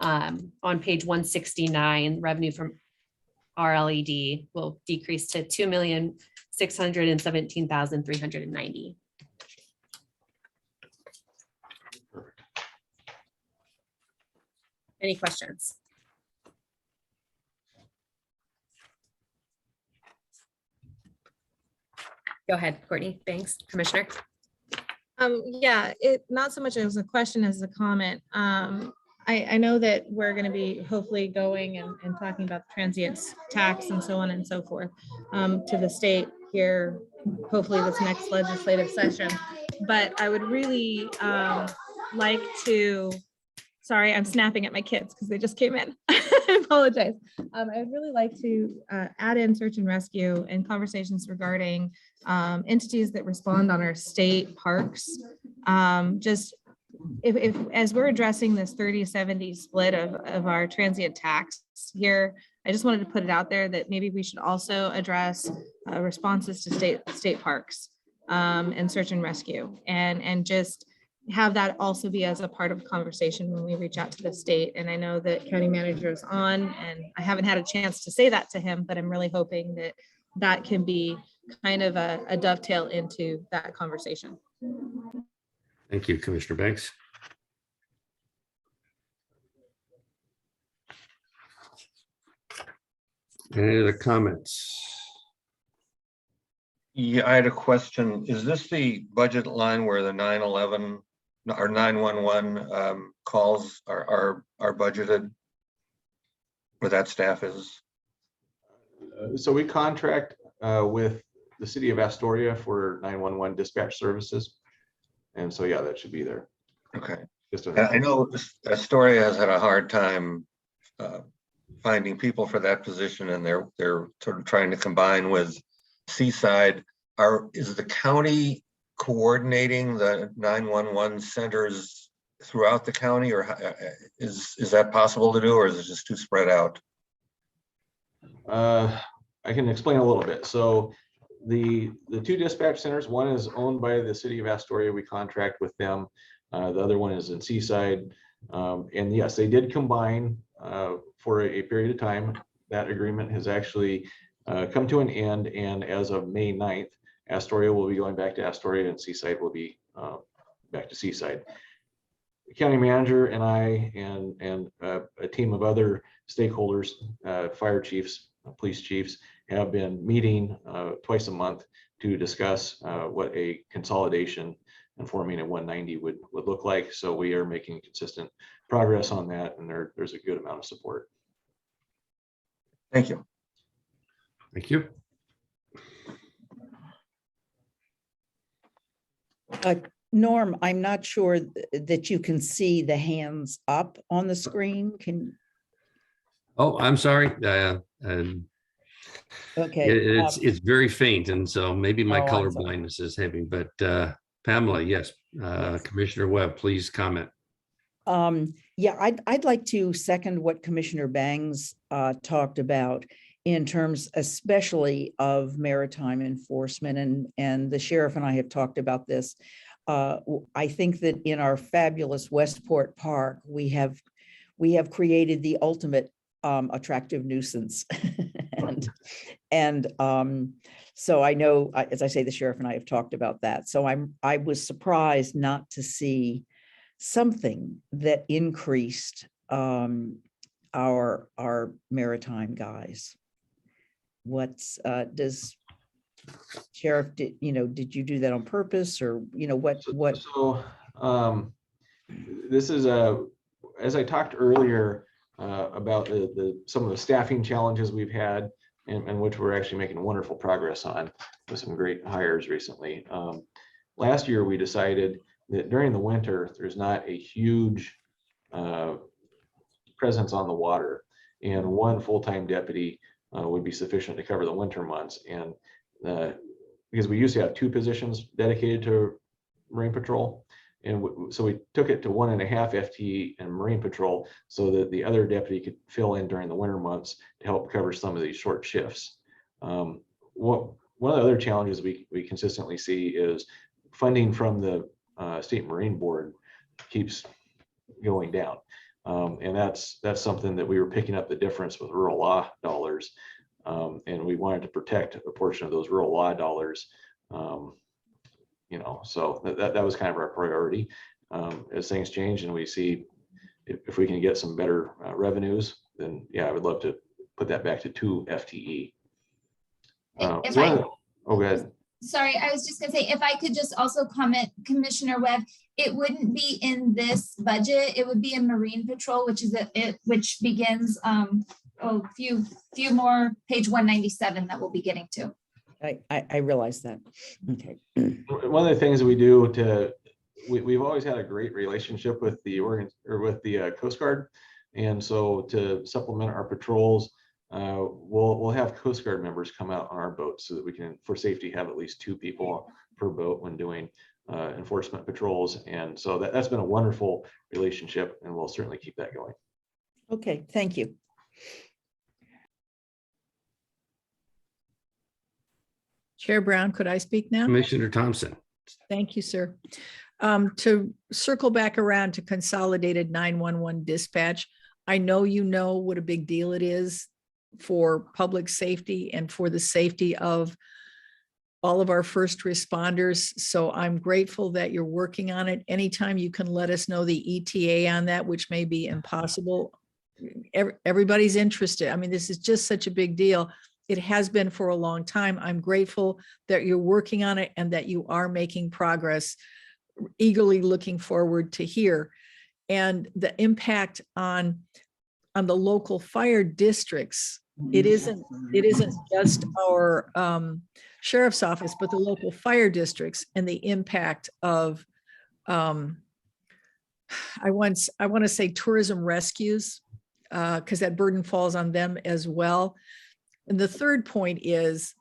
on page 169, revenue from RLED will decrease to 2,617,390. Any questions? Go ahead, Courtney. Thanks, Commissioner. Yeah, it not so much as a question as a comment. I know that we're going to be hopefully going and talking about the transient tax and so on and so forth to the state here, hopefully this next legislative session. But I would really like to, sorry, I'm snapping at my kids because they just came in. I apologize. I would really like to add in search and rescue and conversations regarding entities that respond on our state parks. Just if as we're addressing this 30-70 split of our transient tax here, I just wanted to put it out there that maybe we should also address responses to state parks and search and rescue and just have that also be as a part of conversation when we reach out to the state. And I know that county manager is on and I haven't had a chance to say that to him, but I'm really hoping that that can be kind of a dovetail into that conversation. Thank you, Commissioner Banks. Any other comments? Yeah, I had a question. Is this the budget line where the 911 or 911 calls are budgeted? Where that staff is? So we contract with the city of Astoria for 911 dispatch services. And so, yeah, that should be there. Okay. Just I know Astoria has had a hard time finding people for that position, and they're sort of trying to combine with Seaside. Is the county coordinating the 911 centers throughout the county, or is that possible to do, or is it just too spread out? I can explain a little bit. So the 2 dispatch centers, one is owned by the city of Astoria. We contract with them. The other one is in Seaside. And yes, they did combine for a period of time. That agreement has actually come to an end. And as of May 9th, Astoria will be going back to Astoria and Seaside will be back to Seaside. The county manager and I and a team of other stakeholders, fire chiefs, police chiefs, have been meeting twice a month to discuss what a consolidation and forming a 190 would look like. So we are making consistent progress on that, and there's a good amount of support. Thank you. Thank you. Norm, I'm not sure that you can see the hands up on the screen. Oh, I'm sorry. And Okay. it's very faint, and so maybe my Oh, color I'm sorry. blindness is heavy, but Pamela, yes. Commissioner Webb, please comment. Yeah, I'd like to second what Commissioner Bangs talked about in terms especially of maritime enforcement, and the sheriff and I have talked about this. I think that in our fabulous Westport Park, we have created the ultimate attractive nuisance. and so I know, as I say, the sheriff and I have talked about that. So I was surprised not to see something that increased our maritime guys. What's does sheriff, did you do that on purpose, or what? So this is as I talked earlier about some of the staffing challenges we've had, and which we're actually making wonderful progress on with some great hires recently. Last year, we decided that during the winter, there's not a huge presence on the water, and one full-time deputy would be sufficient to cover the winter months. And because we used to have 2 positions dedicated to Marine Patrol, and so we took it to 1.5 FTE in Marine Patrol so that the other deputy could fill in during the winter months to help cover some of these short shifts. One of the other challenges we consistently see is funding from the State Marine Board keeps going down. And that's something that we were picking up the difference with rural law dollars. And we wanted to protect a portion of those rural law dollars. So that was kind of our priority. As things change and we see if we can get some better revenues, then yeah, I would love to put that back to 2 FTE. Go ahead. Sorry, I was just gonna say, if I could just also comment, Commissioner Webb, it wouldn't be in this budget, it would be in Marine Patrol, which begins a few more, page 197 that we'll be getting to. I realize that. Okay. One of the things that we do we've always had a great relationship with the Coast Guard, and so to supplement our patrols, we'll have Coast Guard members come out on our boats so that we can, for safety, have at least 2 people per boat when doing enforcement patrols. And so that's been a wonderful relationship, and we'll certainly keep that going. Okay, thank you. Chair Brown, could I speak now? Commissioner Thompson. Thank you, sir. To circle back around to Consolidated 911 dispatch, I know you know what a big deal it is for public safety and for the safety of all of our first responders. So I'm grateful that you're working on it. Anytime you can let us know the ETA on that, which may be impossible. Everybody's interested. I mean, this is just such a big deal. It has been for a long time. I'm grateful that you're working on it and that you are making progress. Eagerly looking forward to hear. And the impact on the local fire districts, it isn't just our sheriff's office, but the local fire districts and the impact of I want to say tourism rescues, because that burden falls on them as well. And the third point is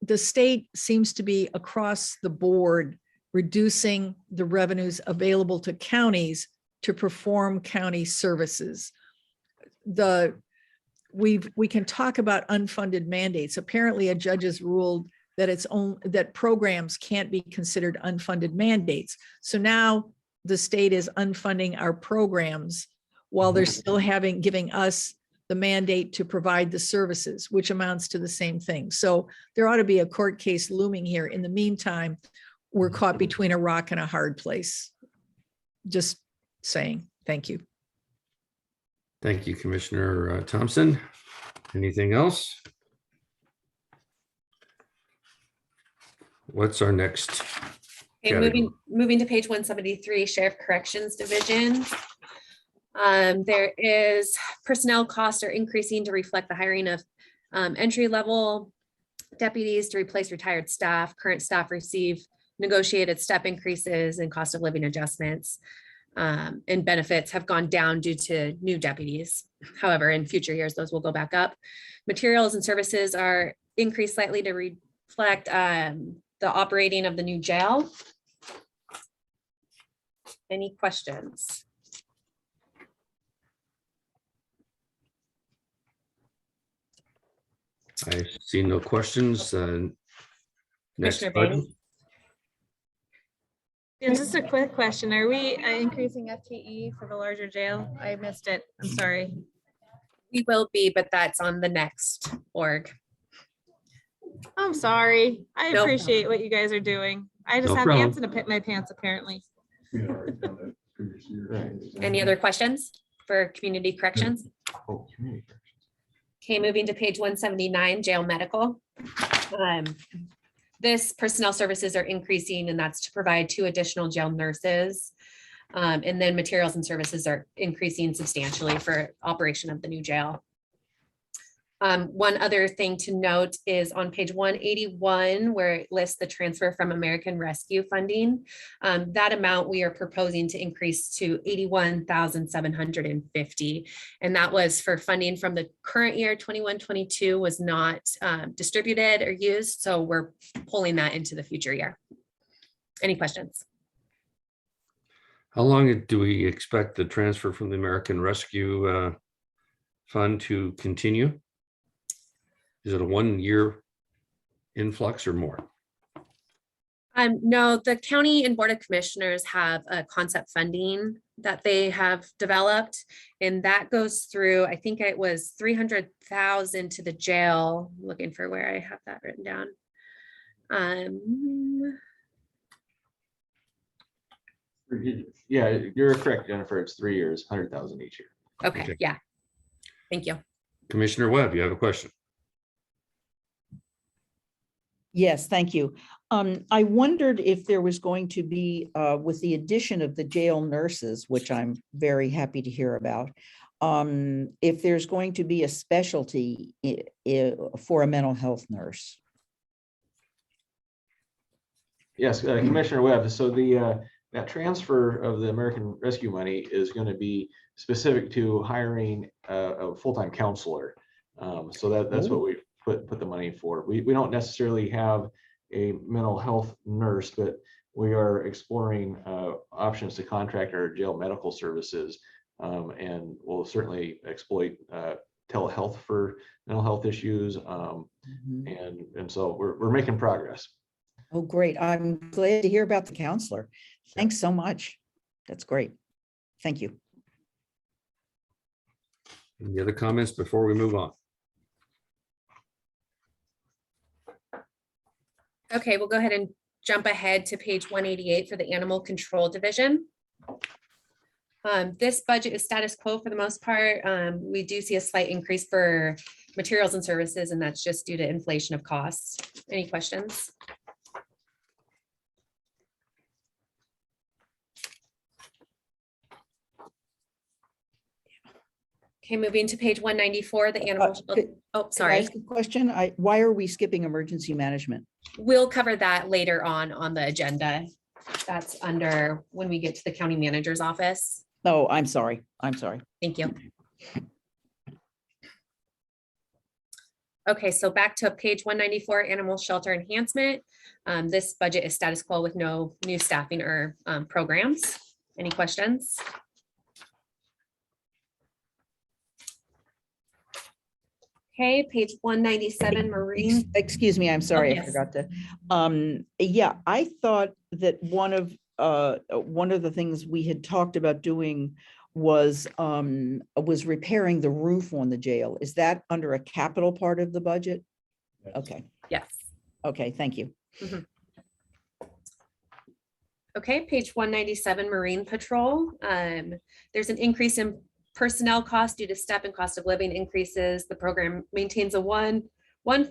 the state seems to be across the board reducing the revenues available to counties to perform county services. We can talk about unfunded mandates. Apparently, a judge has ruled that that programs can't be considered unfunded mandates. So now the state is unfunding our programs while they're still giving us the mandate to provide the services, which amounts to the same thing. So there ought to be a court case looming here. In the meantime, we're caught between a rock and a hard place. Just saying. Thank you. Thank you, Commissioner Thompson. Anything else? What's our next? Okay, moving to page 173, Sheriff Corrections Division. There is personnel costs are increasing to reflect the hiring of entry-level deputies to replace retired staff. Current staff receive negotiated step increases and cost of living adjustments. and benefits have gone down due to new deputies. However, in future years, those will go back up. Materials and services are increased slightly to reflect the operating of the new jail. Any questions? I see no questions. Next Commissioner budget. Bain? Yeah, just a quick question. Are we increasing FTE for the larger jail? I missed it. I'm sorry. We will be, but that's on the next org. I'm sorry. I Nope. appreciate what you guys are doing. I just No have problem. ants in my pants apparently. Any other questions for community corrections? Oh, community. Okay, moving to page 179, jail medical. This personnel services are increasing, and that's to provide 2 additional jail nurses. And then materials and services are increasing substantially for operation of the new jail. One other thing to note is on page 181, where it lists the transfer from American Rescue funding. That amount we are proposing to increase to $81,750. And that was for funding from the current year, 21-22 was not distributed or used. So we're pulling that into the future year. Any questions? How long do we expect the transfer from the American Rescue Fund to continue? Is it a 1-year influx or more? No, the county and board of commissioners have a concept funding that they have developed, and that goes through, I think it was 300,000 to the jail. I'm looking for where I have that written down. Yeah, you're correct, Jennifer. It's 3 years, 100,000 each year. Okay, yeah. Thank you. Commissioner Webb, you have a question? Yes, thank you. I wondered if there was going to be, with the addition of the jail nurses, which I'm very happy to hear about, if there's going to be a specialty for a mental health nurse. Yes, Commissioner Webb. So that transfer of the American Rescue money is going to be specific to hiring a full-time counselor. So that's what we put the money for. We don't necessarily have a mental health nurse, but we are exploring options to contract our jail medical services, and we'll certainly exploit telehealth for mental health issues. And so we're making progress. Oh, great. I'm glad to hear about the counselor. Thanks so much. That's great. Thank you. Any other comments before we move on? Okay, we'll go ahead and jump ahead to page 188 for the animal control division. This budget is status quo for the most part. We do see a slight increase for materials and services, and that's just due to inflation of costs. Any questions? Okay, moving to page 194, the animal. Oh, sorry. Can I ask a question? Why are we skipping emergency management? We'll cover that later on the agenda. That's under when we get to the county manager's office. Oh, I'm sorry. I'm sorry. Thank you. Okay, so back to page 194, animal shelter enhancement. This budget is status quo with no new staffing or programs. Any questions? Okay, page 197, marine. Excuse me, I'm sorry, Oh, I yes. forgot to. Yeah, I thought that one of the things we had talked about doing was repairing the roof on the jail. Is that under a capital part of the budget? Okay. Yes. Okay, thank you. Mhm. Okay, page 197, Marine Patrol. There's an increase in personnel costs due to step and cost of living increases. The program maintains a one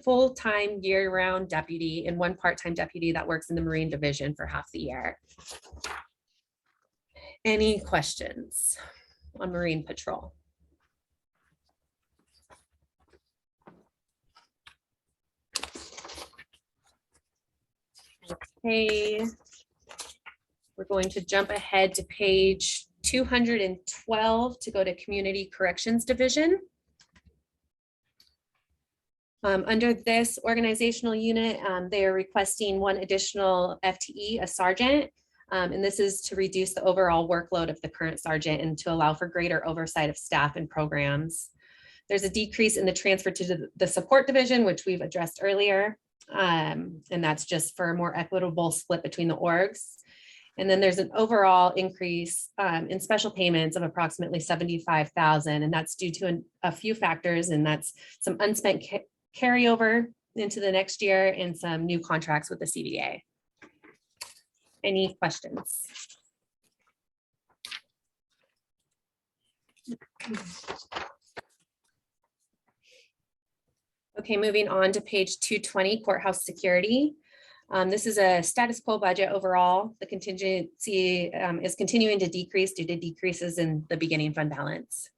full-time year-round deputy and one part-time deputy that works in the Marine Division for half the year. Any questions on Marine Patrol? Okay. We're going to jump ahead to page 212 to go to Community Corrections Division. Under this organizational unit, they are requesting one additional FTE, a sergeant. And this is to reduce the overall workload of the current sergeant and to allow for greater oversight of staff and programs. There's a decrease in the transfer to the support division, which we've addressed earlier. And that's just for a more equitable split between the orgs. And then there's an overall increase in special payments of approximately 75,000. And that's due to a few factors, and that's some unspent carryover into the next year and some new contracts with the CDA. Any questions? Okay, moving on to page 220, Courthouse Security. This is a status quo budget overall. The contingency is continuing to decrease due to decreases in the beginning fund balance.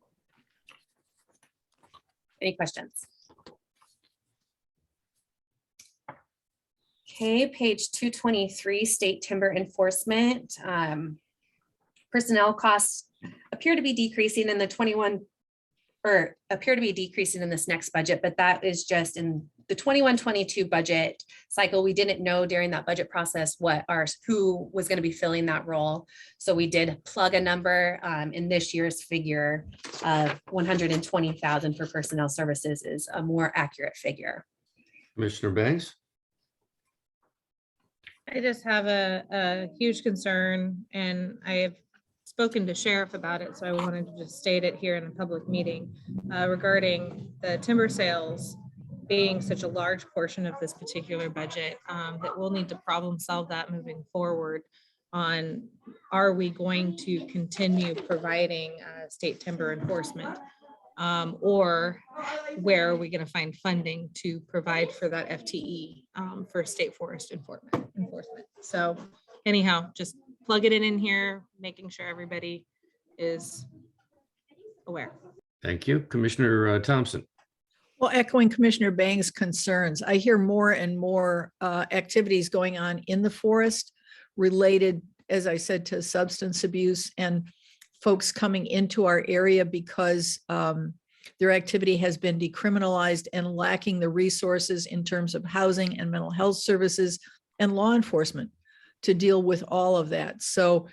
Any questions? Okay, page 223, State Timber Enforcement. Personnel costs appear to be decreasing in the 21, or appear to be decreasing in this next budget, but that is just in the 21-22 budget cycle. We didn't know during that budget process who was going to be filling that role. So we did plug a number in this year's figure of 120,000 for personnel services is a more accurate figure. Commissioner Banks? I just have a huge concern, and I have spoken to Sheriff about it, so I wanted to just state it here in a public meeting regarding the timber sales being such a large portion of this particular budget, that we'll need to problem solve that moving forward on, are we going to continue providing state timber enforcement? Or where are we going to find funding to provide for that FTE for state forest enforcement? So anyhow, just plug it in here, making sure everybody is aware. Thank you. Commissioner Thompson. Well, echoing Commissioner Bang's concerns, I hear more and more activities going on in the forest related, as I said, to substance abuse and folks coming into our area because their activity has been decriminalized and lacking the resources in terms of housing and mental health services and law enforcement to deal with all of that. So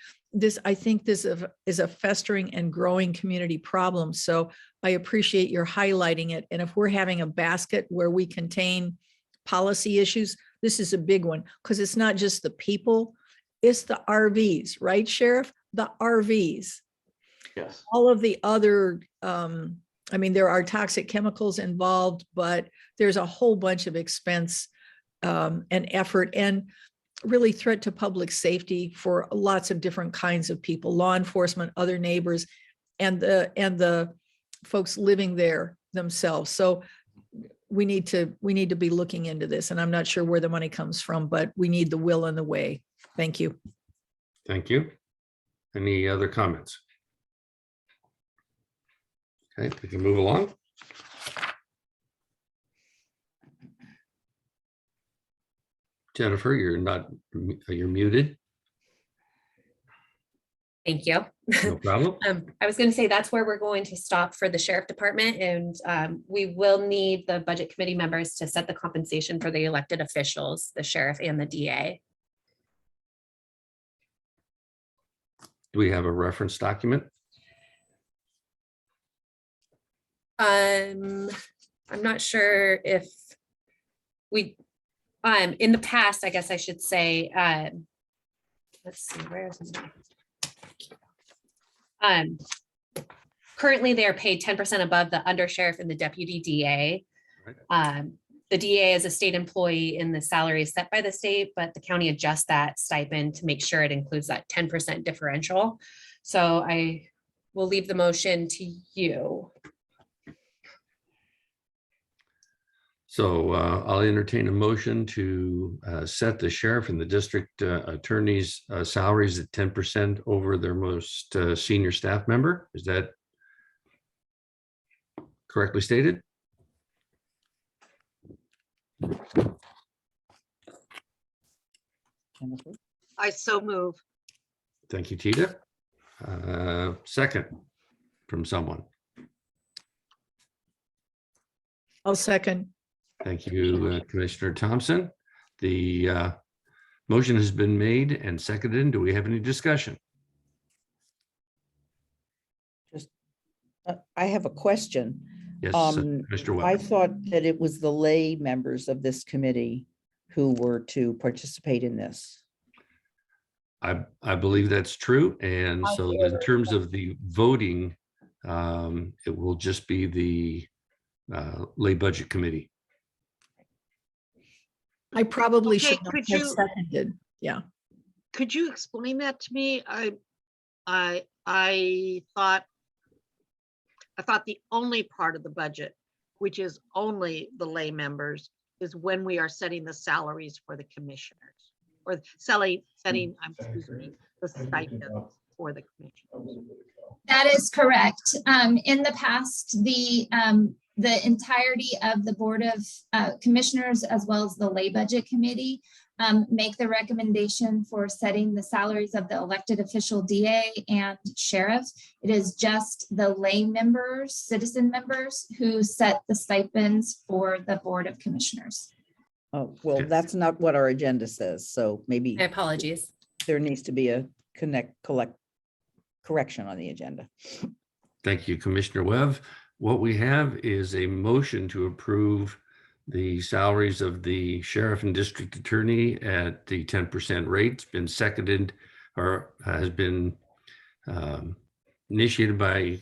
I think this is a festering and growing community problem. So I appreciate your highlighting it. And if we're having a basket where we contain policy issues, this is a big one, because it's not just the people, it's the RVs, right, Sheriff? The RVs. Yes. All of the other, there are toxic chemicals involved, but there's a whole bunch of expense and effort and really threat to public safety for lots of different kinds of people, law enforcement, other neighbors, and the folks living there themselves. So we need to be looking into this, and I'm not sure where the money comes from, but we need the will and the way. Thank you. Thank you. Any other comments? Okay, we can move along. Jennifer, you're muted. Thank you. No problem. I was going to say that's where we're going to stop for the sheriff department, and we will need the budget committee members to set the compensation for the elected officials, the sheriff and the DA. Do we have a reference document? I'm not sure if we, in the past, I guess I should say, let's see, where is it? Currently they are paid 10% above the undersheriff and the deputy DA. Right. The DA is a state employee and the salary is set by the state, but the county adjusts that stipend to make sure it includes that 10% differential. So I will leave the motion to you. So I'll entertain a motion to set the sheriff and the district attorney's salaries at 10% over their most senior staff member. Is that correctly stated? I so move. Thank you, Tita. Second from someone. I'll second. Thank you, Commissioner Thompson. The motion has been made and seconded. Do we have any discussion? I have a question. Yes, Mr. Webb. I thought that it was the lay members of this committee who were to participate in this. I believe that's true. And so in terms of the voting, it will just be the lay budget committee. I probably Okay, should not could have you- seconded. Yeah. Could you explain that to me? I thought the only part of the budget, which is only the lay members, is when we are setting the salaries for the commissioners, or setting, excuse me, the stipends for the commissioners. That is correct. In the past, the entirety of the Board of Commissioners, as well as the Lay Budget Committee, make the recommendation for setting the salaries of the elected official DA and sheriff. It is just the lay members, citizen members, who set the stipends for the Board of Commissioners. Oh, well, that's not what our agenda says. So maybe My apologies. there needs to be a correction on the agenda. Thank you, Commissioner Webb. What we have is a motion to approve the salaries of the sheriff and district attorney at the 10% rate. It's been seconded or has been initiated by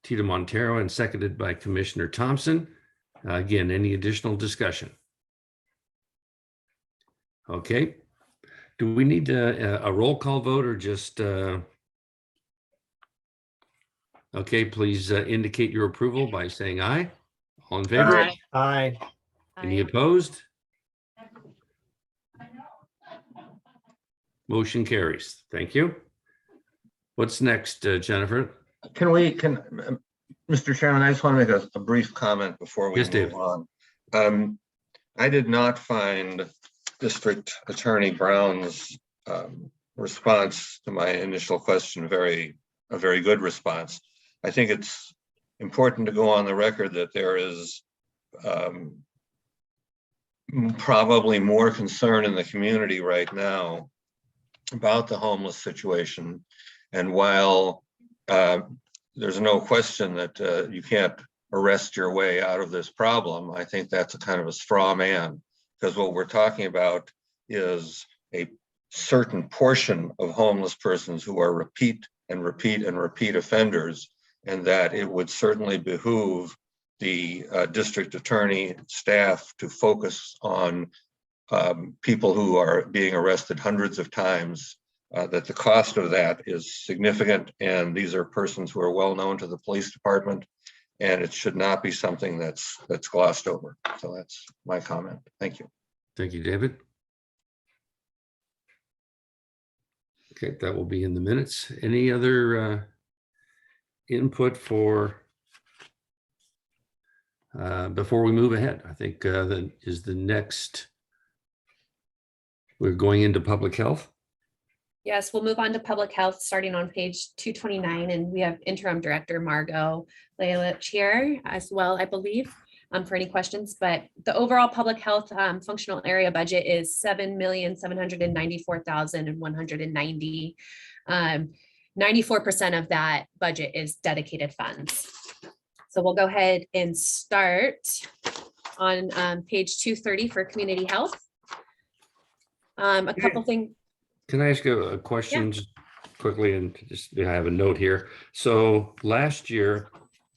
Tita Montero and seconded by Commissioner Thompson. Again, any additional discussion? Okay. Do we need a roll call vote or just? Okay, please indicate your approval by saying aye. All in favor? Aye. Aye. Any opposed? Motion carries. Thank you. What's next, Jennifer? Mr. Chairman, I just want to make a brief comment before we move on. I did not find District Attorney Brown's response to my initial question a very good response. I think it's important to go on the record that there is probably more concern in the community right now about the homeless situation. And while there's no question that you can't arrest your way out of this problem, I think that's a kind of a straw man, because what we're talking about is a certain portion of homeless persons who are repeat offenders, and that it would certainly behoove the district attorney staff to focus on people who are being arrested hundreds of times, that the cost of that is significant, and these are persons who are well known to the police department, and it should not be something that's glossed over. So that's my comment. Thank you. Thank you, David. Okay, that will be in the minutes. Any other input for before we move ahead? I think that is the next. We're going into public health. Yes, we'll move on to public health, starting on page 229, and we have interim director Margot Layla here as well, I believe, for any questions. But the overall public health functional area budget is $7,794,190. 94% of that budget is dedicated funds. So we'll go ahead and start on page 230 for community health. A couple things. Can I ask you a question just quickly, and just I have a note here. So last year,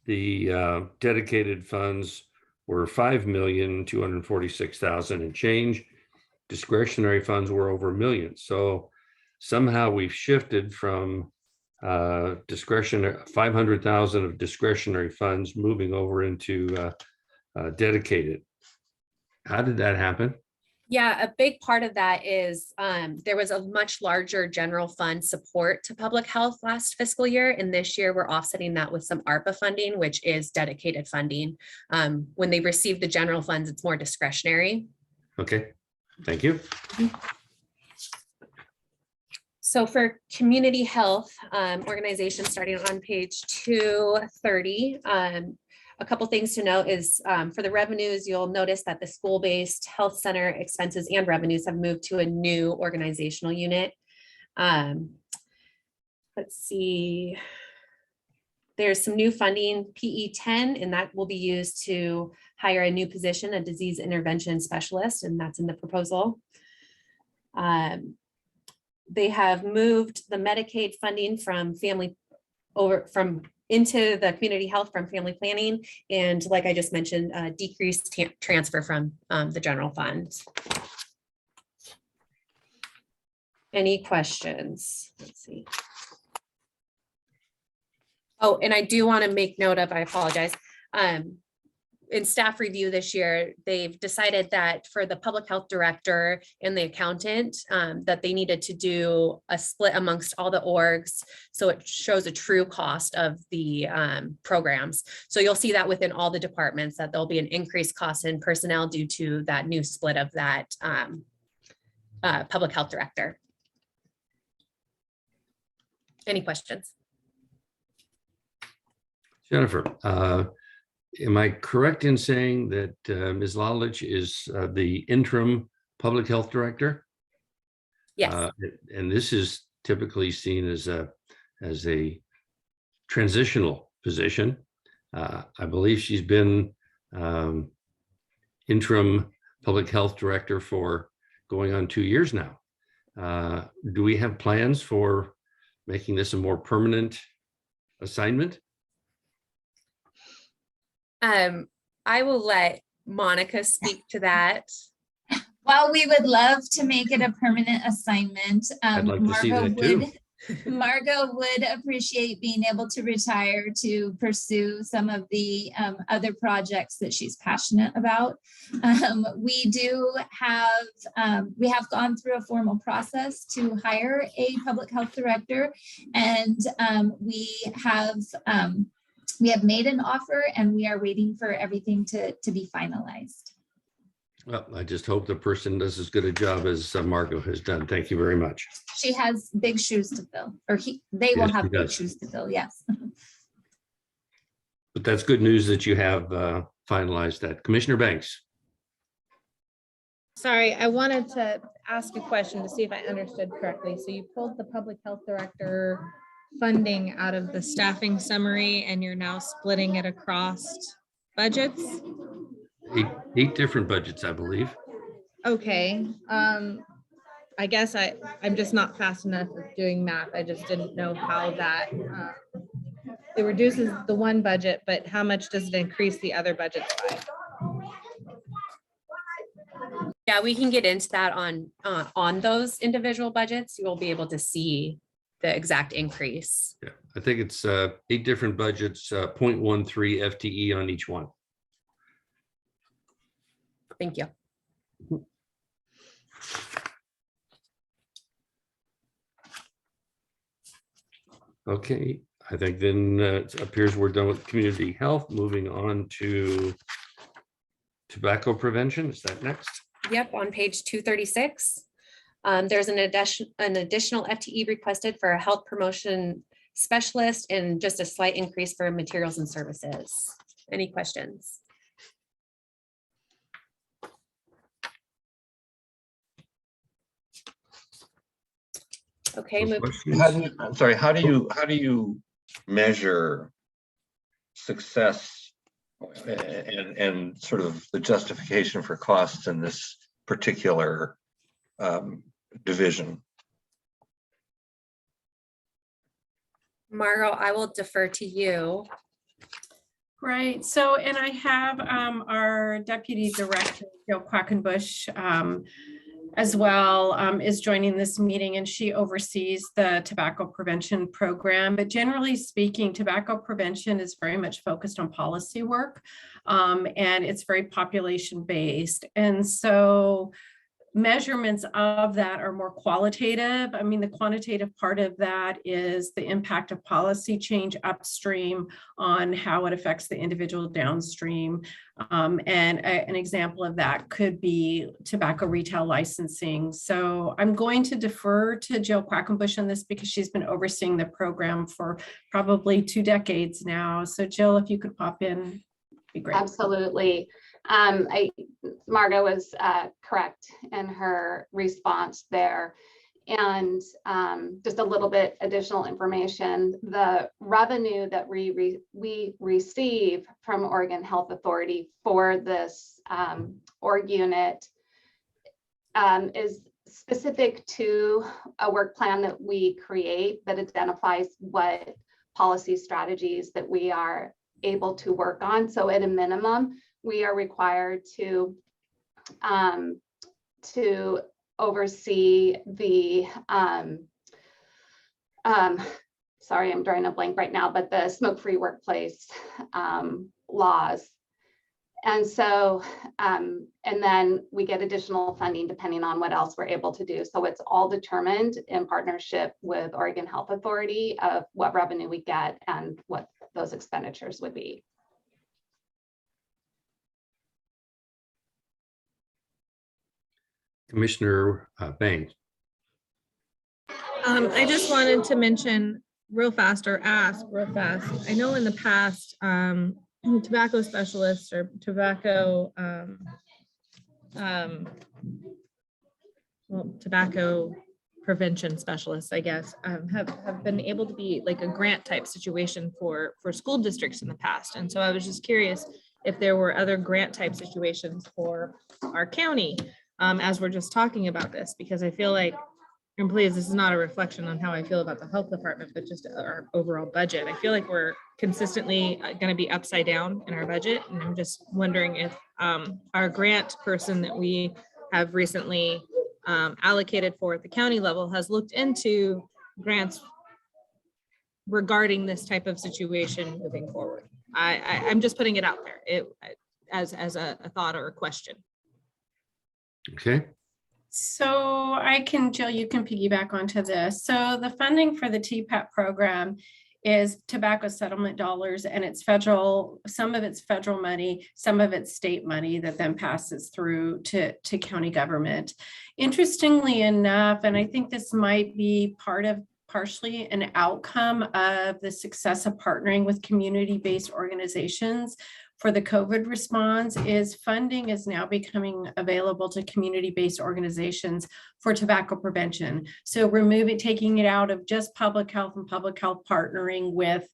the dedicated funds were 5,246,000 and change. Discretionary funds were over $1 million. So somehow we've shifted from discretionary 500,000 of discretionary funds moving over into dedicated. How did that happen? Yeah, a big part of that is there was a much larger general fund support to public health last fiscal year. And this year we're offsetting that with some ARPA funding, which is dedicated funding. When they receive the general funds, it's more discretionary. Okay, thank you. So for community health organizations, starting on page 230, a couple things to note is for the revenues, you'll notice that the school-based health center expenses and revenues have moved to a new organizational unit. Let's see. There's some new funding, PE 10, and that will be used to hire a new position, a disease intervention specialist, and that's in the proposal. They have moved the Medicaid funding from into the community health from family planning, and like I just mentioned, decreased transfer from the general fund. Any questions? Let's see. Oh, and I do want to make note of, I apologize. In staff review this year, they've decided that for the public health director and the accountant, that they needed to do a split amongst all the orgs. So it shows a true cost of the programs. So you'll see that within all the departments that there'll be an increased cost in personnel due to that new split of that public health director. Any questions? Jennifer, am I correct in saying that Ms. Lalich is the interim public health director? Yes. And this is typically seen as a transitional position. I believe she's been interim public health director for going on 2 years now. Do we have plans for making this a more permanent assignment? I will let Monica speak to that. While we would love to make it a permanent assignment, I'd like to see that too. Margot would appreciate being able to retire to pursue some of the other projects that she's passionate about. We have gone through a formal process to hire a public health director, and we have made an offer, and we are waiting for everything to be finalized. Well, I just hope the person does as good a job as Margot has done. Thank you very much. She has big shoes to fill, or they will Yes, have she big does. shoes to fill, yes. But that's good news that you have finalized that. Commissioner Banks. Sorry, I wanted to ask a question to see if I understood correctly. So you pulled the public health director funding out of the staffing summary and you're now splitting it across budgets? Eight different budgets, I believe. Okay. I guess I'm just not fast enough at doing math. I just didn't know how that it reduces the one budget, but how much does it increase the other budgets by? Yeah, we can get into that on those individual budgets. You will be able to see the exact increase. Yeah, I think it's 8 different budgets, 0.13 FTE on each one. Thank you. Okay, I think then it appears we're done with community health. Moving on to tobacco prevention. Is that next? Yep, on page 236. There's an additional FTE requested for a health promotion specialist and just a slight increase for materials and services. Any questions? Okay. I'm sorry, how do you measure success and sort of the justification for costs in this particular division? Margot, I will defer to you. Right. So, and I have our Deputy Director, Jill Quackenbush, as well, is joining this meeting, and she oversees the tobacco prevention program. But generally speaking, tobacco prevention is very much focused on policy work, and it's very population based. And so measurements of that are more qualitative. I mean, the quantitative part of that is the impact of policy change upstream on how it affects the individual downstream. An example of that could be tobacco retail licensing. So I'm going to defer to Jill Quackenbush on this because she's been overseeing the program for probably 2 decades now. So Jill, if you could pop in, be great. Absolutely. Margo was correct in her response there. And just a little bit additional information, the revenue that we receive from Oregon Health Authority for this org unit is specific to a work plan that we create that identifies what policy strategies that we are able to work on. So at a minimum, we are required to oversee the sorry, I'm drawing a blank right now, but the smoke-free workplace laws. And so, and then we get additional funding depending on what else we're able to do. So it's all determined in partnership with Oregon Health Authority of what revenue we get and what those expenditures would be. Commissioner Banks. I just wanted to mention real fast or ask real fast. I know in the past, tobacco specialists or tobacco, tobacco prevention specialists, I guess, have been able to be like a grant type situation for school districts in the past. And so I was just curious if there were other grant type situations for our county as we're just talking about this, because I feel like, and please, this is not a reflection on how I feel about the health department, but just our overall budget. I feel like we're consistently going to be upside down in our budget. And I'm just wondering if our grant person that we have recently allocated for at the county level has looked into grants regarding this type of situation moving forward. I'm just putting it out there as a thought or a question. Okay. So I can, Jill, you can piggyback onto this. So the funding for the TPAP program is tobacco settlement dollars, and it's federal, some of it's federal money, some of it's state money that then passes through to county government. Interestingly enough, and I think this might be partially an outcome of the success of partnering with community-based organizations for the COVID response, is funding is now becoming available to community-based organizations for tobacco prevention. So taking it out of just public health and public health partnering with,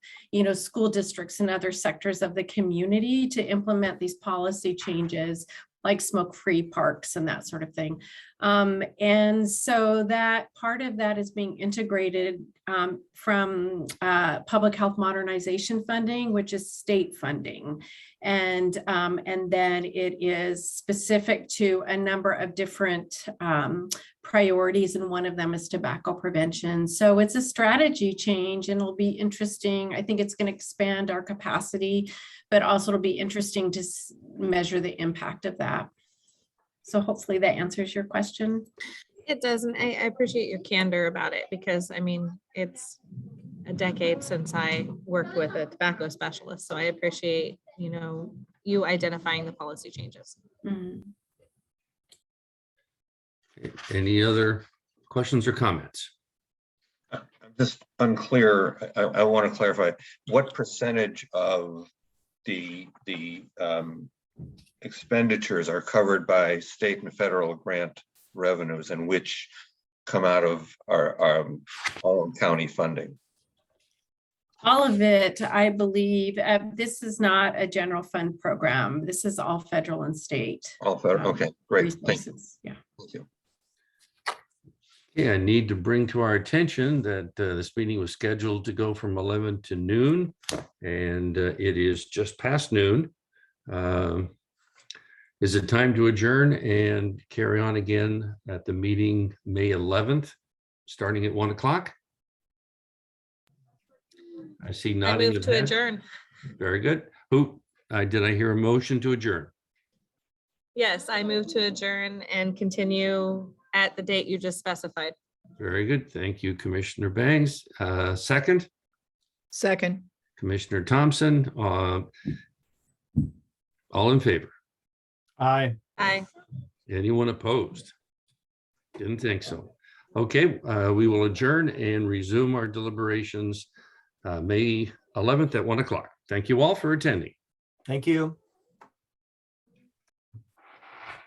school districts and other sectors of the community to implement these policy changes like smoke-free parks and that sort of thing. And so that part of that is being integrated from public health modernization funding, which is state funding. And then it is specific to a number of different priorities, and one of them is tobacco prevention. So it's a strategy change, and it'll be interesting. I think it's going to expand our capacity, but also it'll be interesting to measure the impact of that. So hopefully that answers your question. It does, and I appreciate your candor about it, because I mean, it's a decade since I worked with a tobacco specialist. So I appreciate, you identifying the policy changes. Mm-hmm. Any other questions or comments? I'm just unclear. I want to clarify, what percentage of the expenditures are covered by state and federal grant revenues, and which come out of our own county funding? All of it, I believe. This is not a general fund program. This is all federal and state. All federal. Okay, great. Thank you. Yeah. Thank you. Yeah, I need to bring to our attention that this meeting was scheduled to go from 11 to noon, and it is just past noon. Is it time to adjourn and carry on again at the meeting May 11th, starting at 1 o'clock? I see nodding. I move to adjourn. Very good. Who did I hear a motion to adjourn? Yes, I move to adjourn and continue at the date you just specified. Very good. Thank you, Commissioner Bangs. Second, Second. Commissioner Thompson. All in favor? Aye. Aye. Anyone opposed? Didn't think so. Okay, we will adjourn and resume our deliberations May 11th at 1 o'clock. Thank you all for attending. Thank you.